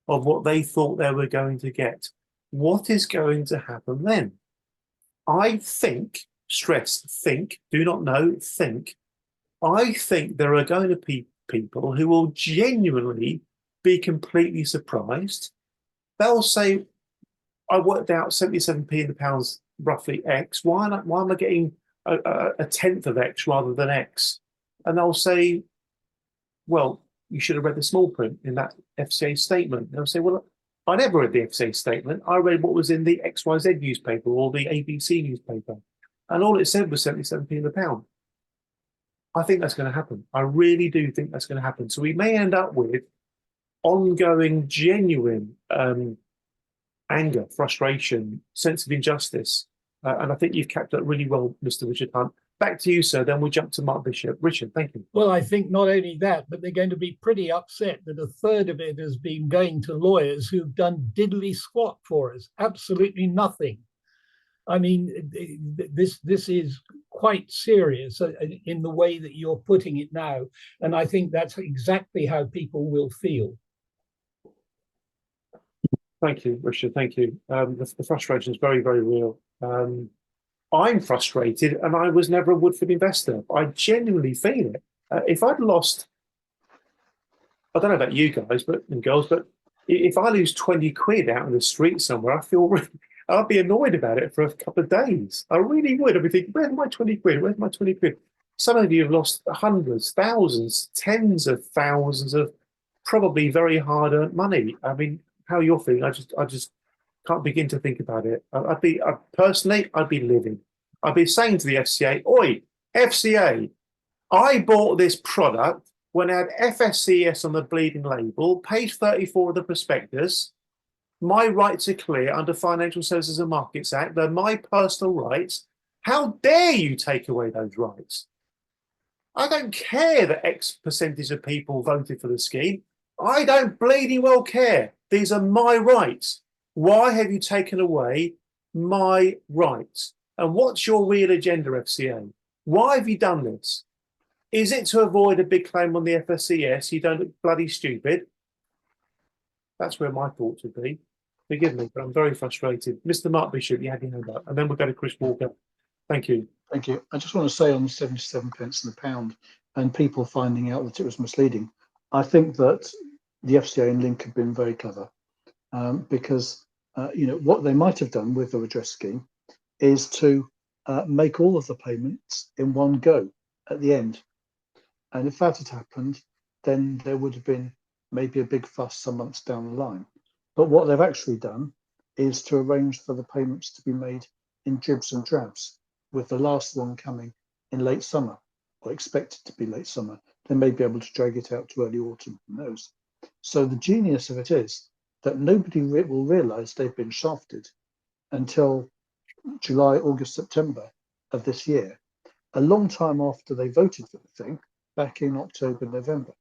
of what they thought they were going to get. What is going to happen then? I think, stress, think, do not know, think. I think there are going to be people who will genuinely be completely surprised. They'll say, I worked out 77p in the pounds, roughly X. Why am I getting a tenth of X rather than X? And they'll say, well, you should have read the small print in that FCA statement. They'll say, well, I never read the FCA statement. I read what was in the XYZ newspaper or the ABC newspaper. And all it said was 77p in the pound. I think that's going to happen. I really do think that's going to happen. So we may end up with ongoing, genuine anger, frustration, sense of injustice. And I think you've kept that really well, Mr. Richard Hunt. Back to you, sir. Then we'll jump to Mark Bishop. Richard, thank you. Well, I think not only that, but they're going to be pretty upset that a third of it has been going to lawyers who've done diddly squat for us. Absolutely nothing. I mean, this is quite serious in the way that you're putting it now. And I think that's exactly how people will feel. Thank you, Richard. Thank you. The frustration is very, very real. I'm frustrated, and I was never a Woodford investor. I genuinely feel it. If I'd lost, I don't know about you guys and girls, but if I lose 20 quid out in the street somewhere, I feel really, I'd be annoyed about it for a couple of days. I really would. I'd be thinking, where's my 20 quid? Where's my 20 quid? Some of you have lost hundreds, thousands, tens of thousands of probably very hard-earned money. I mean, how you're feeling, I just can't begin to think about it. I'd be livid. I'd be saying to the FCA, oi, FCA, I bought this product when it had FSCS on the bleeding label, page 34 of the prospectus. My rights are clear under Financial Services and Markets Act. They're my personal rights. How dare you take away those rights? I don't care that X percentage of people voted for the scheme. I don't bleeding well care. These are my rights. Why have you taken away my rights? And what's your real agenda, FCA? Why have you done this? Is it to avoid a big claim on the FSCS? You don't look bloody stupid. That's where my thoughts would be. Forgive me, but I'm very frustrated. Mr. Mark Bishop, you had your hand up, and then we'll go to Chris Walker. Thank you. Thank you. I just want to say on 77 pence in the pound and people finding out that it was misleading, I think that the FCA and Link have been very clever because what they might have done with the redress scheme is to make all of the payments in one go at the end. And if that had happened, then there would have been maybe a big fuss some months down the line. But what they've actually done is to arrange for the payments to be made in dribs and drabs, with the last one coming in late summer, or expected to be late summer. They may be able to drag it out to early autumn, who knows. So the genius of it is that nobody will realise they've been shafted until July, August, September of this year, a long time after they voted for the thing back in October, November.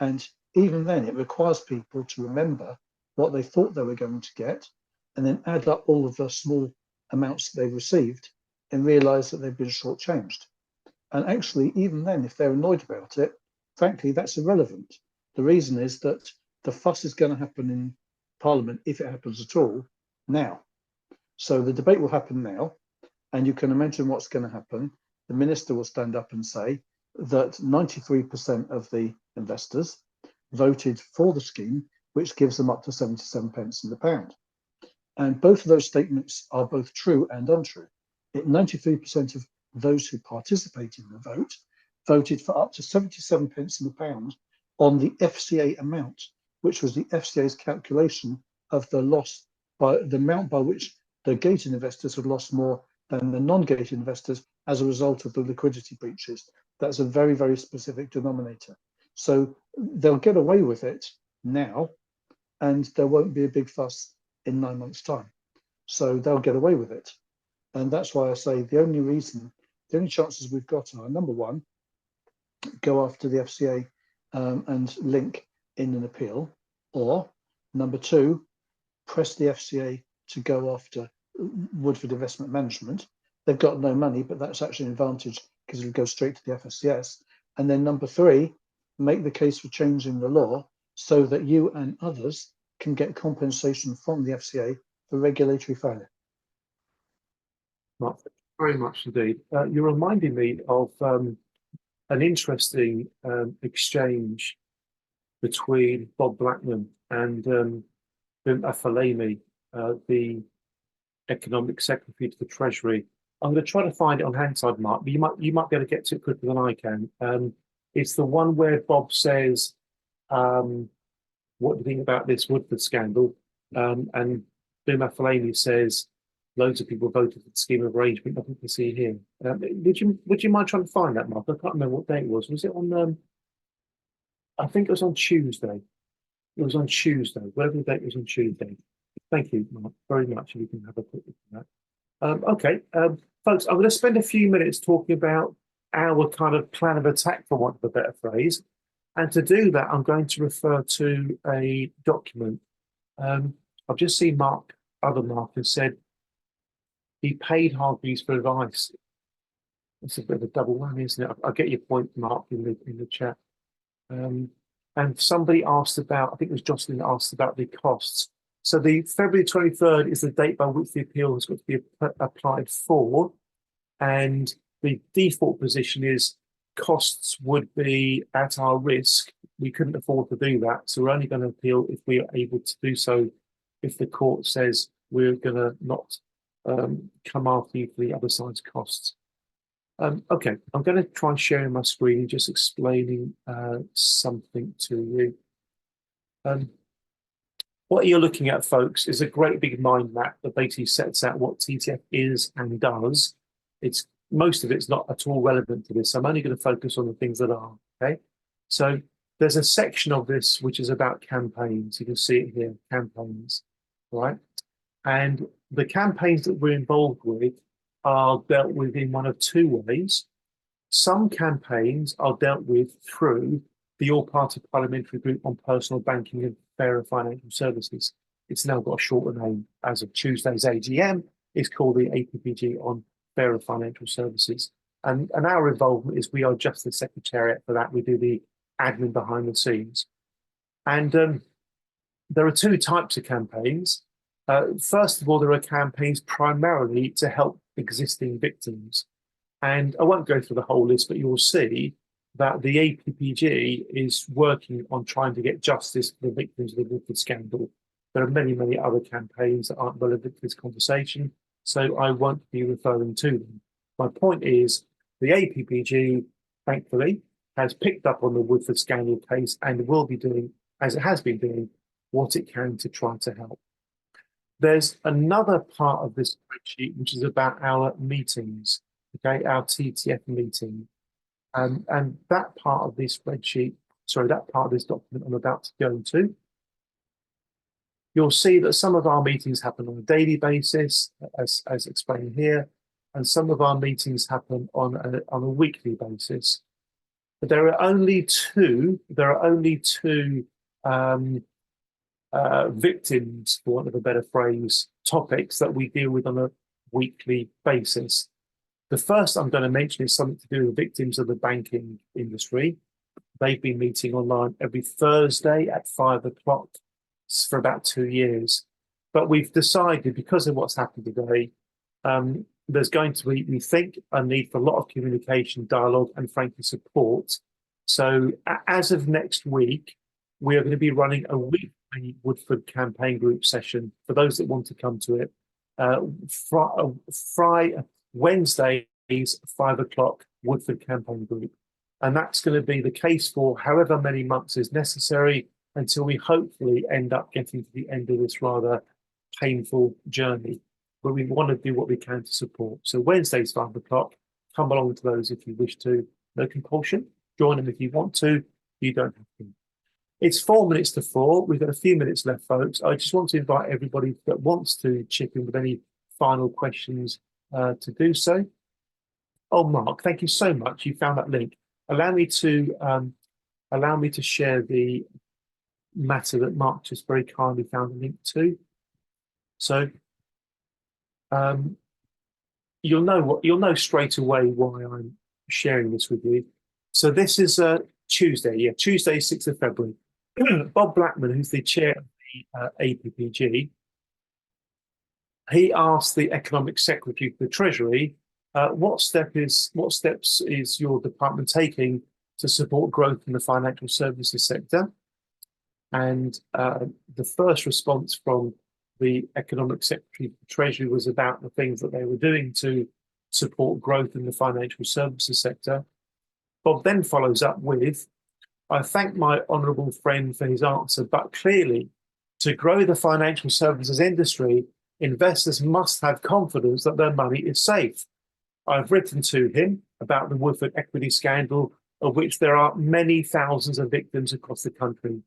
And even then, it requires people to remember what they thought they were going to get and then add up all of the small amounts that they've received and realise that they've been shortchanged. And actually, even then, if they're annoyed about it, frankly, that's irrelevant. The reason is that the fuss is going to happen in Parliament, if it happens at all, now. So the debate will happen now, and you can imagine what's going to happen. The minister will stand up and say that 93% of the investors voted for the scheme, which gives them up to 77 pence in the pound. And both of those statements are both true and untrue. 93% of those who participated in the vote voted for up to 77 pence in the pound on the FCA amount, which was the FCA's calculation of the loss by the amount by which the gated investors had lost more than the non-gated investors as a result of the liquidity breaches. That's a very, very specific denominator. So they'll get away with it now, and there won't be a big fuss in 9 months' time. So they'll get away with it. And that's why I say the only chances we've got are, number one, go after the FCA and Link in an appeal, or number two, press the FCA to go after Woodford Investment Management. They've got no money, but that's actually an advantage because it would go straight to the FSCS. And then number three, make the case for changing the law so that you and others can get compensation from the FCA for regulatory failure. Mark, very much indeed. You're reminding me of an interesting exchange between Bob Blackman and Bim Afalemi, the Economic Secretary to the Treasury. I'm going to try to find it on Hansard, Mark, but you might be able to get to it quicker than I can. It's the one where Bob says, "What do you think about this Woodford scandal?" And Bim Afalemi says, "Loads of people voted for the scheme of arrangement. Nothing to see here." Would you mind trying to find that, Mark? I can't remember what day it was. Was it on? I think it was on Tuesday. It was on Tuesday. Whatever the date was on Tuesday. Thank you, Mark, very much. If you can have a quick look at that. Okay, folks, I'm going to spend a few minutes talking about our kind of plan of attack, for want of a better phrase. And to do that, I'm going to refer to a document. I've just seen other Mark has said he paid Hargreaves for advice. It's a bit of a double whammy, isn't it? I get your point, Mark, in the chat. And somebody asked about, I think it was Jocelyn that asked about the costs. So the February 23rd is the date by which the appeal has got to be applied for. And the default position is costs would be at our risk. We couldn't afford to do that. So we're only going to appeal if we are able to do so if the court says we're going to not come after you for the other side's costs. Okay, I'm going to try and share my screen and just explaining something to you. What you're looking at, folks, is a great big mind map that basically sets out what TTF is and does. Most of it's not at all relevant to this. So I'm only going to focus on the things that are, okay? So there's a section of this which is about campaigns. You can see it here, campaigns, right? And the campaigns that we're involved with are dealt with in one of two ways. Some campaigns are dealt with through the All-Party Parliamentary Group on Personal Banking and Fairer Financial Services. It's now got a shorter name as of Tuesday's AGM. It's called the APPG on Fairer Financial Services. And our involvement is we are just the secretariat for that. We do the admin behind the scenes. And there are two types of campaigns. First of all, there are campaigns primarily to help existing victims. And I won't go through the whole list, but you'll see that the APPG is working on trying to get justice for the victims of the Woodford scandal. There are many, many other campaigns that aren't relevant to this conversation, so I won't be referring to them. My point is, the APPG, thankfully, has picked up on the Woodford scandal case and will be doing, as it has been doing, what it can to try to help. There's another part of this spreadsheet which is about our meetings, okay, our TTF meeting. And that part of this spreadsheet, sorry, that part of this document I'm about to go to, you'll see that some of our meetings happen on a daily basis, as explained here, and some of our meetings happen on a weekly basis. But there are only two victims, for want of a better phrase, topics that we deal with on a weekly basis. The first I'm going to mention is something to do with victims of the banking industry. They've been meeting online every Thursday at 5 o'clock for about 2 years. But we've decided, because of what's happened today, there's going to be, we think, a need for a lot of communication, dialogue, and frankly, support. So as of next week, we are going to be running a weekly Woodford campaign group session for those that want to come to it. Wednesdays, 5 o'clock, Woodford campaign group. And that's going to be the case for however many months is necessary until we hopefully end up getting to the end of this rather painful journey. But we want to do what we can to support. So Wednesdays, 5 o'clock, come along to those if you wish to. No compulsion. Join them if you want to. You don't have to. It's 4 minutes to 4. We've got a few minutes left, folks. I just want to invite everybody that wants to chip in with any final questions to do so. Oh, Mark, thank you so much. You found that link. Allow me to share the matter that Mark just very kindly found a link to. So you'll know straight away why I'm sharing this with you. So this is Tuesday, Tuesday, 6th of February. Bob Blackman, who's the chair of the APPG, he asked the Economic Secretary for the Treasury, what steps is your department taking to support growth in the financial services sector? And the first response from the Economic Secretary for the Treasury was about the things that they were doing to support growth in the financial services sector. Bob then follows up with, I thank my honourable friend for his answer, but clearly, to grow the financial services industry, investors must have confidence that their money is safe. I've written to him about the Woodford equity scandal, of which there are many thousands of victims across the country.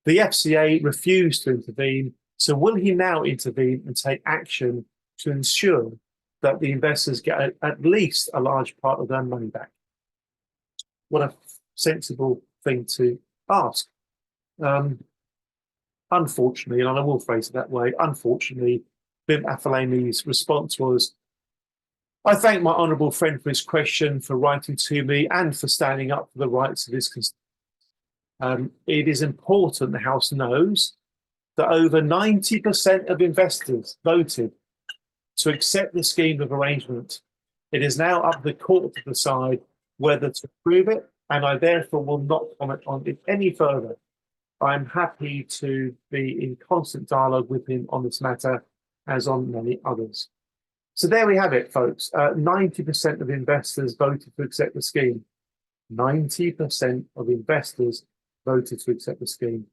The FCA refused to intervene, so will he now intervene and take action to ensure that the investors get at least a large part of their money back? What a sensible thing to ask. Unfortunately, and I will phrase it that way, unfortunately, Bim Athalami's response was, I thank my honourable friend for his question, for writing to me, and for standing up for the rights of his constituents. It is important the House knows that over 90% of investors voted to accept the scheme of arrangement. It is now up to the court to decide whether to approve it, and I therefore will not comment on it any further. I'm happy to be in constant dialogue with him on this matter, as on many others. So there we have it, folks. 90% of investors voted to accept the scheme. 90% of investors voted to accept the scheme.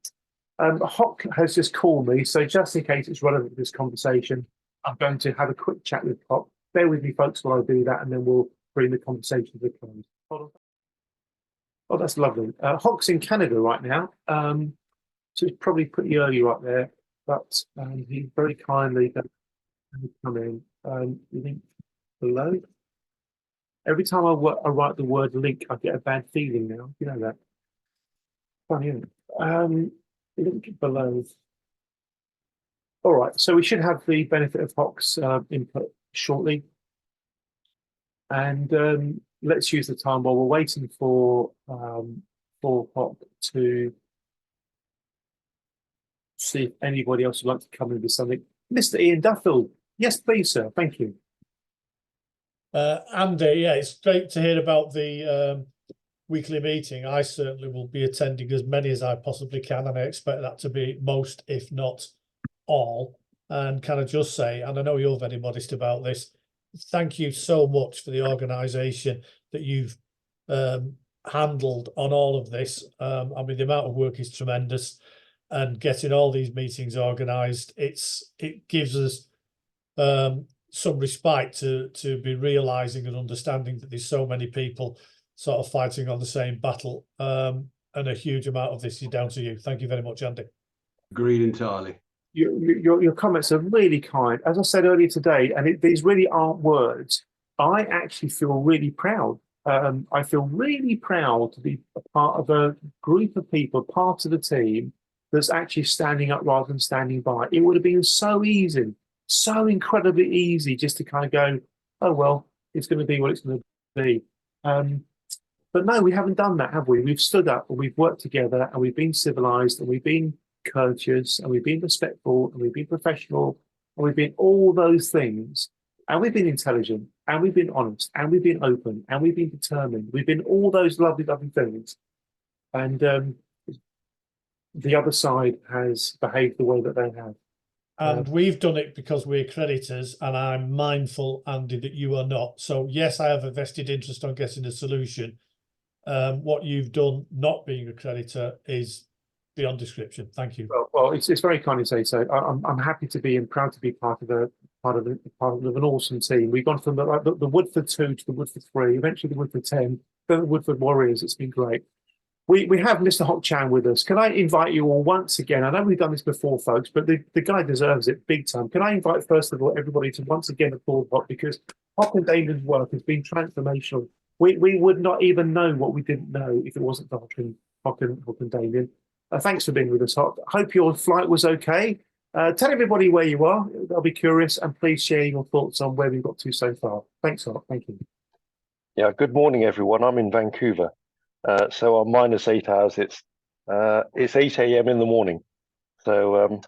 Hock has just called me, so just in case it's relevant to this conversation, I'm going to have a quick chat with Hock. Bear with me, folks, while I do that, and then we'll bring the conversation to a close. Hold on. Oh, that's lovely. Hock's in Canada right now, so it's probably pretty early right there, but he very kindly come in. Link below. Every time I write the word link, I get a bad feeling now. You know that. Funny, isn't it? Link below. All right, so we should have the benefit of Hock's input shortly. And let's use the time while we're waiting for 4 o'clock to see if anybody else would like to come in with something. Mr. Ian Duffield, yes, please, sir. Thank you. Andy, yeah, it's great to hear about the weekly meeting. I certainly will be attending as many as I possibly can, and I expect that to be most, if not all. And can I just say, and I know you're very modest about this, thank you so much for the organisation that you've handled on all of this. I mean, the amount of work is tremendous, and getting all these meetings organised, it gives us some respite to be realising and understanding that there's so many people sort of fighting on the same battle, and a huge amount of this is down to you. Thank you very much, Andy. Agreed entirely. Your comments are really kind. As I said earlier today, and these really aren't words, I actually feel really proud. I feel really proud to be a part of a group of people, part of the team that's actually standing up rather than standing by. It would have been so easy, so incredibly easy just to kind of go, oh, well, it's going to be what it's going to be. But no, we haven't done that, have we? We've stood up and we've worked together and we've been civilized and we've been courteous and we've been respectful and we've been professional and we've been all those things. And we've been intelligent and we've been honest and we've been open and we've been determined. We've been all those lovely, lovely things. And the other side has behaved the way that they have. And we've done it because we're creditors, and I'm mindful, Andy, that you are not. So yes, I have a vested interest on getting a solution. What you've done not being a creditor is beyond description. Thank you. Well, it's very kind to say so. I'm happy to be and proud to be part of an awesome team. We've gone from the Woodford 2 to the Woodford 3, eventually the Woodford 10, then the Woodford Warriors. It's been great. We have Mr. Hock Chan with us. Can I invite you all once again? I know we've done this before, folks, but the guy deserves it big time. Can I invite, first of all, everybody to once again applaud Hock, because Hock and Damien's work has been transformational. We would not even know what we didn't know if it wasn't for Hock and Damien. Thanks for being with us, Hock. Hope your flight was okay. Tell everybody where you are. They'll be curious, and please share your thoughts on where we've got to so far. Thanks, Hock. Thank you. Yeah, good morning, everyone. I'm in Vancouver. So on -8 hours, it's 8 a.m. in the morning. So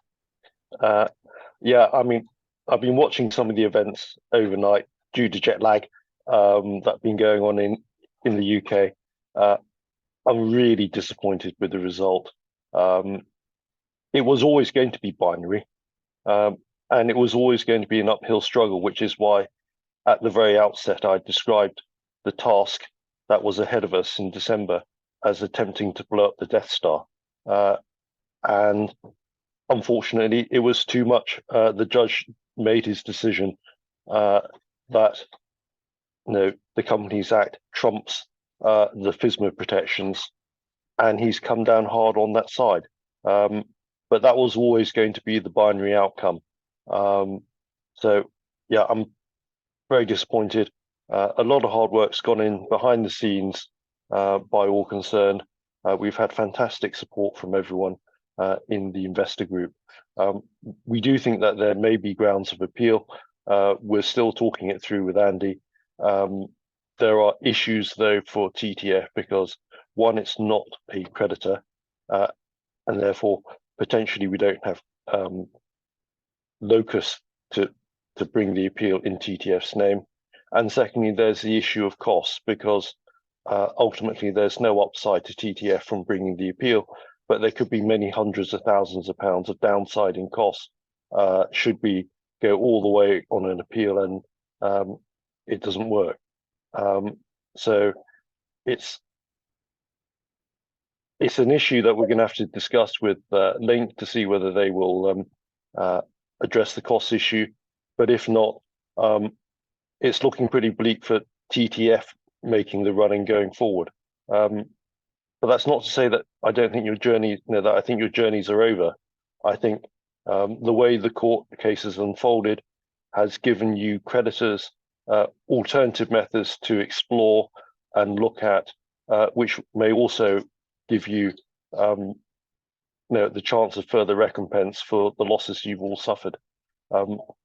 yeah, I mean, I've been watching some of the events overnight due to jet lag that's been going on in the UK. I'm really disappointed with the result. It was always going to be binary, and it was always going to be an uphill struggle, which is why at the very outset I described the task that was ahead of us in December as attempting to blow up the Death Star. And unfortunately, it was too much. The judge made his decision that the Companies Act trumps the FSMA protections, and he's come down hard on that side. But that was always going to be the binary outcome. So yeah, I'm very disappointed. A lot of hard work's gone in behind the scenes by all concerned. We've had fantastic support from everyone in the investor group. We do think that there may be grounds of appeal. We're still talking it through with Andy. There are issues, though, for TTF because, one, it's not a creditor, and therefore, potentially, we don't have locus to bring the appeal in TTF's name. And secondly, there's the issue of costs, because ultimately there's no upside to TTF from bringing the appeal, but there could be many hundreds of thousands of pounds of downside in costs should we go all the way on an appeal and it doesn't work. So it's an issue that we're going to have to discuss with Link to see whether they will address the cost issue. But if not, it's looking pretty bleak for TTF making the running going forward. But that's not to say that I don't think your journey, that I think your journeys are over. I think the way the court cases unfolded has given you creditors alternative methods to explore and look at, which may also give you, the chance of further recompense for the losses you've all suffered.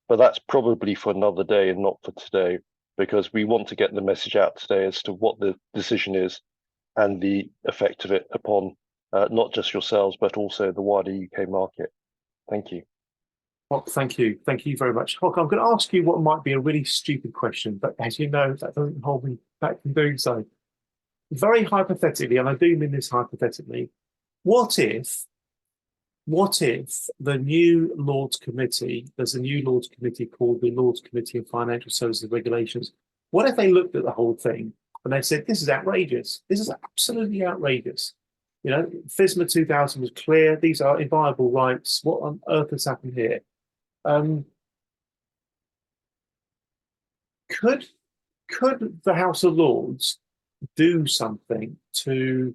But that's probably for another day and not for today. because we want to get the message out today as to what the decision is and the effect of it upon not just yourselves, but also the wider UK market. Thank you. Well, thank you. Thank you very much. Hawk, I'm going to ask you what might be a really stupid question, but as you know, that doesn't hold me back from doing so. Very hypothetically, and I do mean this hypothetically, what if the new Lords Committee, there's a new Lords Committee called the Lords Committee of Financial Services Regulations, what if they looked at the whole thing and they said, this is outrageous, this is absolutely outrageous. You know, FSMA 2000 was clear, these are inviolable rights, what on earth has happened here? Could the House of Lords do something to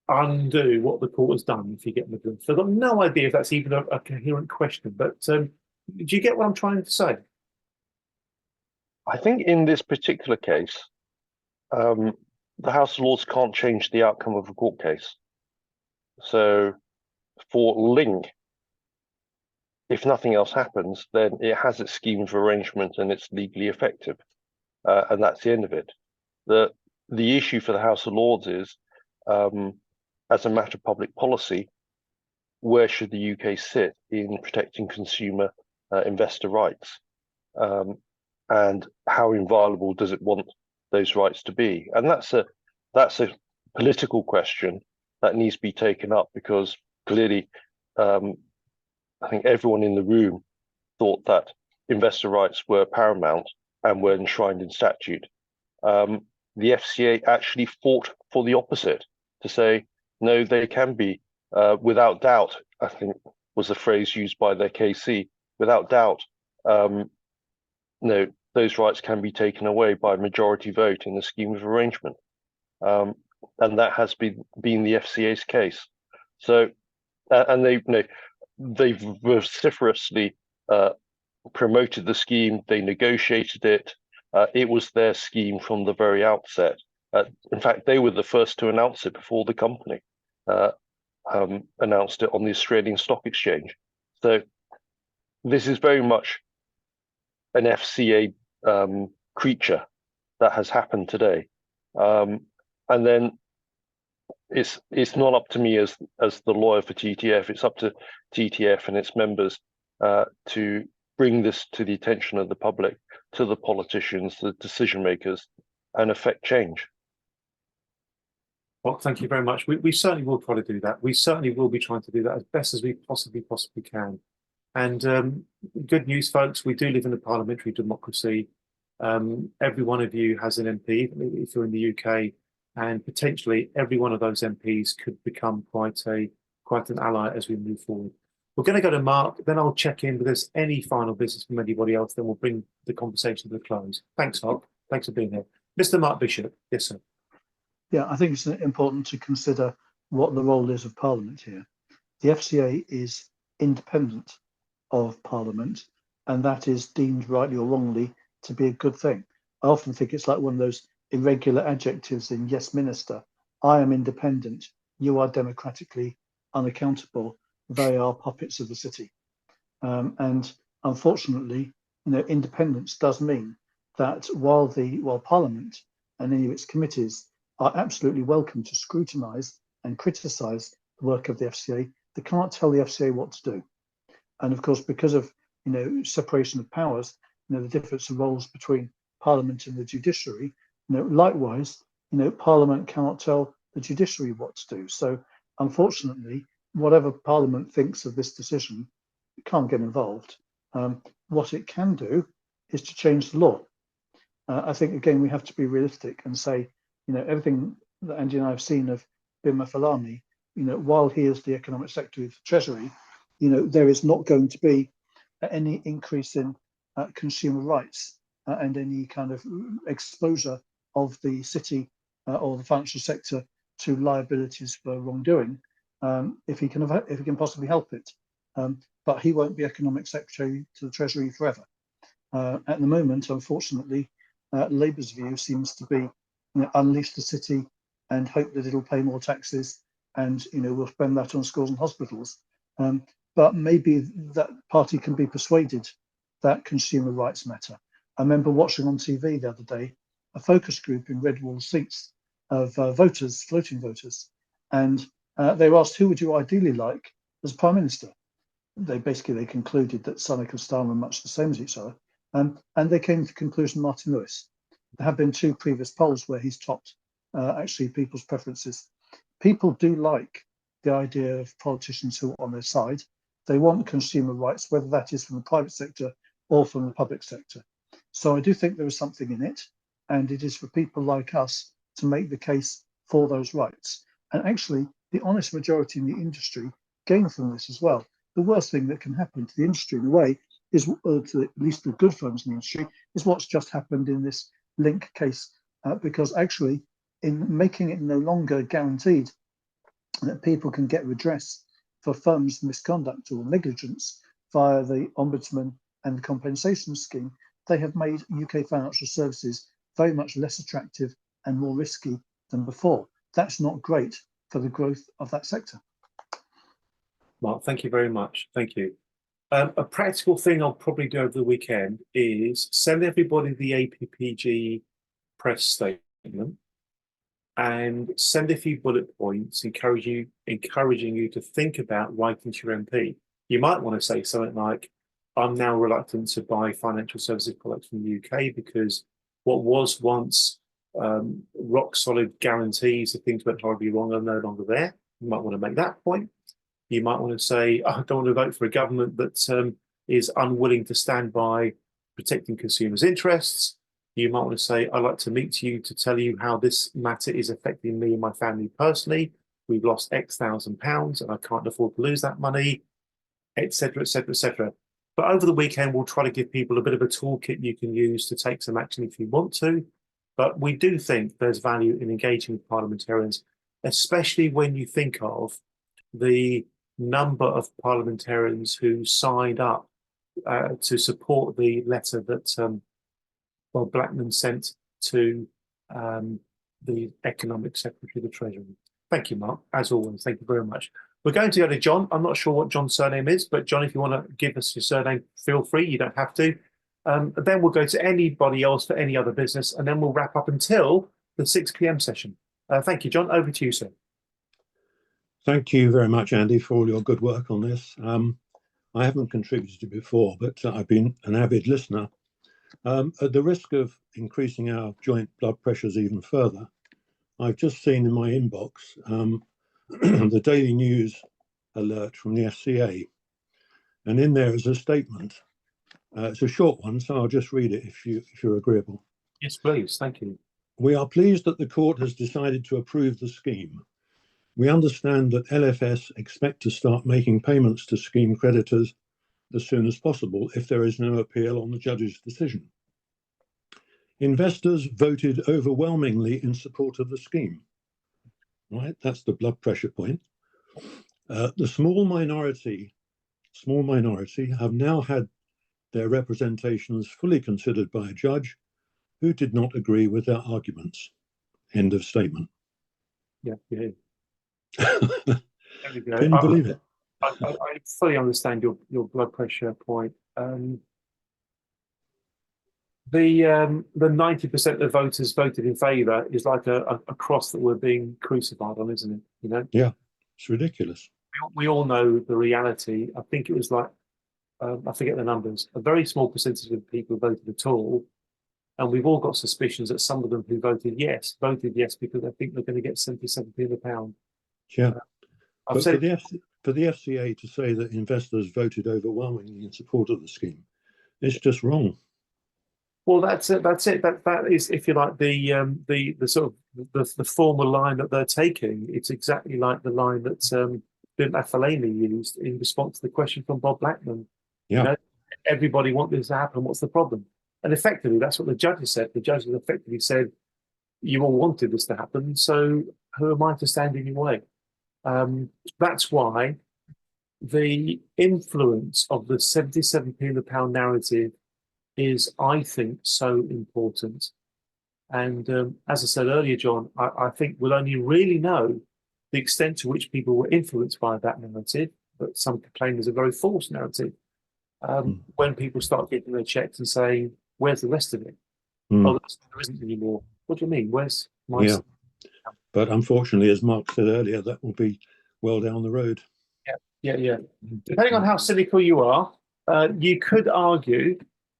undo what the court has done, if you get my drift? I've got no idea if that's even a coherent question, but do you get what I'm trying to say? I think in this particular case, the House of Lords can't change the outcome of a court case. So for Link, if nothing else happens, then it has its scheme of arrangement and it's legally effective. And that's the end of it. The issue for the House of Lords is, as a matter of public policy, where should the UK sit in protecting consumer investor rights? And how inviolable does it want those rights to be? And that's a political question that needs to be taken up, because clearly I think everyone in the room thought that investor rights were paramount and were enshrined in statute. The FCA actually fought for the opposite, to say, no, they can be, without doubt, I think was the phrase used by their KC, without doubt, no, those rights can be taken away by majority vote in the scheme of arrangement. And that has been the FCA's case. So, and they've vociferously promoted the scheme, they negotiated it. It was their scheme from the very outset. In fact, they were the first to announce it before the company announced it on the Australian Stock Exchange. So this is very much an FCA creature that has happened today. And then it's not up to me as the lawyer for TTF, it's up to TTF and its members to bring this to the attention of the public, to the politicians, the decision makers, and affect change. Well, thank you very much. We certainly will try to do that. We certainly will be trying to do that as best as we possibly can. And good news, folks, we do live in a parliamentary democracy. Every one of you has an MP if you're in the UK, and potentially every one of those MPs could become quite an ally as we move forward. We're going to go to Mark, then I'll check in if there's any final business from anybody else, then we'll bring the conversation to a close. Thanks, Hawk. Thanks for being here. Mr. Mark Bishop. Yes, sir. Yeah, I think it's important to consider what the role is of Parliament here. The FCA is independent of Parliament, and that is deemed rightly or wrongly to be a good thing. I often think it's like one of those irregular adjectives in Yes Minister. I am independent, you are democratically unaccountable, they are puppets of the city. And unfortunately, independence does mean that while Parliament and any of its committees are absolutely welcome to scrutinise and criticise the work of the FCA, they can't tell the FCA what to do. And of course, because of separation of powers, the difference of roles between Parliament and the judiciary, likewise, Parliament cannot tell the judiciary what to do. So unfortunately, whatever Parliament thinks of this decision, it can't get involved. What it can do is to change the law. I think, again, we have to be realistic and say, everything that Andy and I have seen of Bima Falani, while he is the Economic Secretary of the Treasury, there is not going to be any increase in consumer rights and any kind of exposure of the city or the financial sector to liabilities for wrongdoing, if he can possibly help it. But he won't be Economic Secretary to the Treasury forever. At the moment, unfortunately, Labour's view seems to be unleash the city and hope that it'll pay more taxes, and we'll spend that on schools and hospitals. But maybe that party can be persuaded that consumer rights matter. I remember watching on TV the other day a focus group in Redwall seats of voters, floating voters, and they were asked, who would you ideally like as Prime Minister? They concluded that Sunak and Starmer were much the same as each other, and they came to the conclusion Martin Lewis. There have been 2 previous polls where he's topped actually people's preferences. People do like the idea of politicians who are on their side. They want consumer rights, whether that is from the private sector or from the public sector. So I do think there is something in it, and it is for people like us to make the case for those rights. And actually, the honest majority in the industry gain from this as well. The worst thing that can happen to the industry, in a way, is to at least the good firms in the industry, is what's just happened in this Link case, because actually, in making it no longer guaranteed that people can get redress for firms' misconduct or negligence via the Ombudsman and the compensation scheme, they have made UK financial services very much less attractive and more risky than before. That's not great for the growth of that sector. Mark, thank you very much. Thank you. A practical thing I'll probably do over the weekend is send everybody the APPG press statement and send a few bullet points encouraging you to think about writing to your MP. You might want to say something like, I'm now reluctant to buy financial services products from the UK because what was once rock solid guarantees if things went horribly wrong are no longer there. You might want to make that point. You might want to say, I don't want to vote for a government that is unwilling to stand by protecting consumers' interests. You might want to say, I'd like to meet you to tell you how this matter is affecting me and my family personally. We've lost X thousand pounds and I can't afford to lose that money, etc., etc., etc. But over the weekend, we'll try to give people a bit of a toolkit you can use to take some action if you want to. But we do think there's value in engaging with parliamentarians, especially when you think of the number of parliamentarians who signed up to support the letter that Bob Blackman sent to the Economic Secretary of the Treasury. Thank you, Mark. As always, thank you very much. We're going to go to John. I'm not sure what John's surname is, but John, if you want to give us your surname, feel free. You don't have to. Then we'll go to anybody else for any other business, and then we'll wrap up until the 6 p.m. session. Thank you, John. Over to you, sir. Thank you very much, Andy, for all your good work on this. I haven't contributed before, but I've been an avid listener. At the risk of increasing our joint blood pressures even further, I've just seen in my inbox the Daily News alert from the FCA. And in there is a statement. It's a short one, so I'll just read it if you're agreeable. Yes, please. Thank you. We are pleased that the court has decided to approve the scheme. We understand that LFS expect to start making payments to scheme creditors as soon as possible if there is no appeal on the judge's decision. Investors voted overwhelmingly in support of the scheme. Right, that's the blood pressure point. The small minority have now had their representations fully considered by a judge who did not agree with their arguments. End of statement. Yeah, yeah. Can you believe it? I fully understand your blood pressure point. The 90% of voters voted in favour is like a cross that we're being crucified on, isn't it? You know? Yeah, it's ridiculous. We all know the reality. I think it was like I forget the numbers. A very small percentage of people voted at all, and we've all got suspicions that some of them who voted yes because they think they're going to get 77p in the pound. Yeah, but for the FCA to say that investors voted overwhelmingly in support of the scheme, it's just wrong. Well, that's it. That is, if you like, the sort of the formal line that they're taking. It's exactly like the line that Bill Affolini used in response to the question from Bob Blackman. Yeah. You know, everybody wants this to happen. What's the problem? And effectively, that's what the judges said. The judges effectively said, "You all wanted this to happen, so who am I to stand in your way?" That's why the influence of the 77p in the pound narrative is, I think, so important. And as I said earlier, John, I think we'll only really know the extent to which people were influenced by that narrative, but some claim is a very false narrative, when people start getting their checks and saying, where's the rest of it? Mm. Oh, there isn't anymore. What do you mean? Where's my Yeah. But unfortunately, as Mark said earlier, that will be well down the road. Yeah. Depending on how cynical you are, you could argue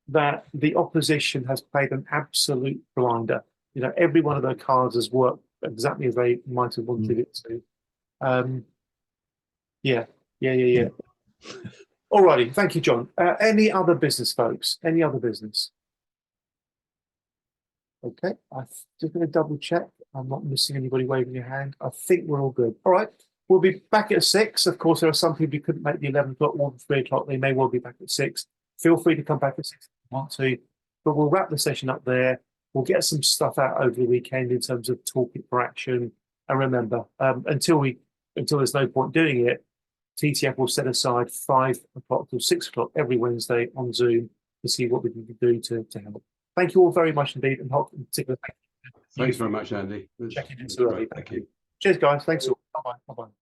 that the opposition has played an absolute blinder. You know, every one of their cards has worked exactly as they might have wanted it to. Yeah. Alrighty, thank you, John. Any other business, folks? Any other business? Okay, I'm just going to double check. I'm not missing anybody waving your hand. I think we're all good. All right, we'll be back at 6. Of course, there are some people who couldn't make the 11 o'clock or the 3 o'clock. They may well be back at 6. Feel free to come back at 6 if you want to. But we'll wrap the session up there. We'll get some stuff out over the weekend in terms of toolkit for action. And remember, until there's no point doing it, TTF will set aside 5 o'clock till 6 o'clock every Wednesday on Zoom to see what we can do to help. Thank you all very much indeed, and in particular, Thanks very much, Andy. checking in That's so early. great. Thank you. Cheers, guys. Thanks all. Bye bye.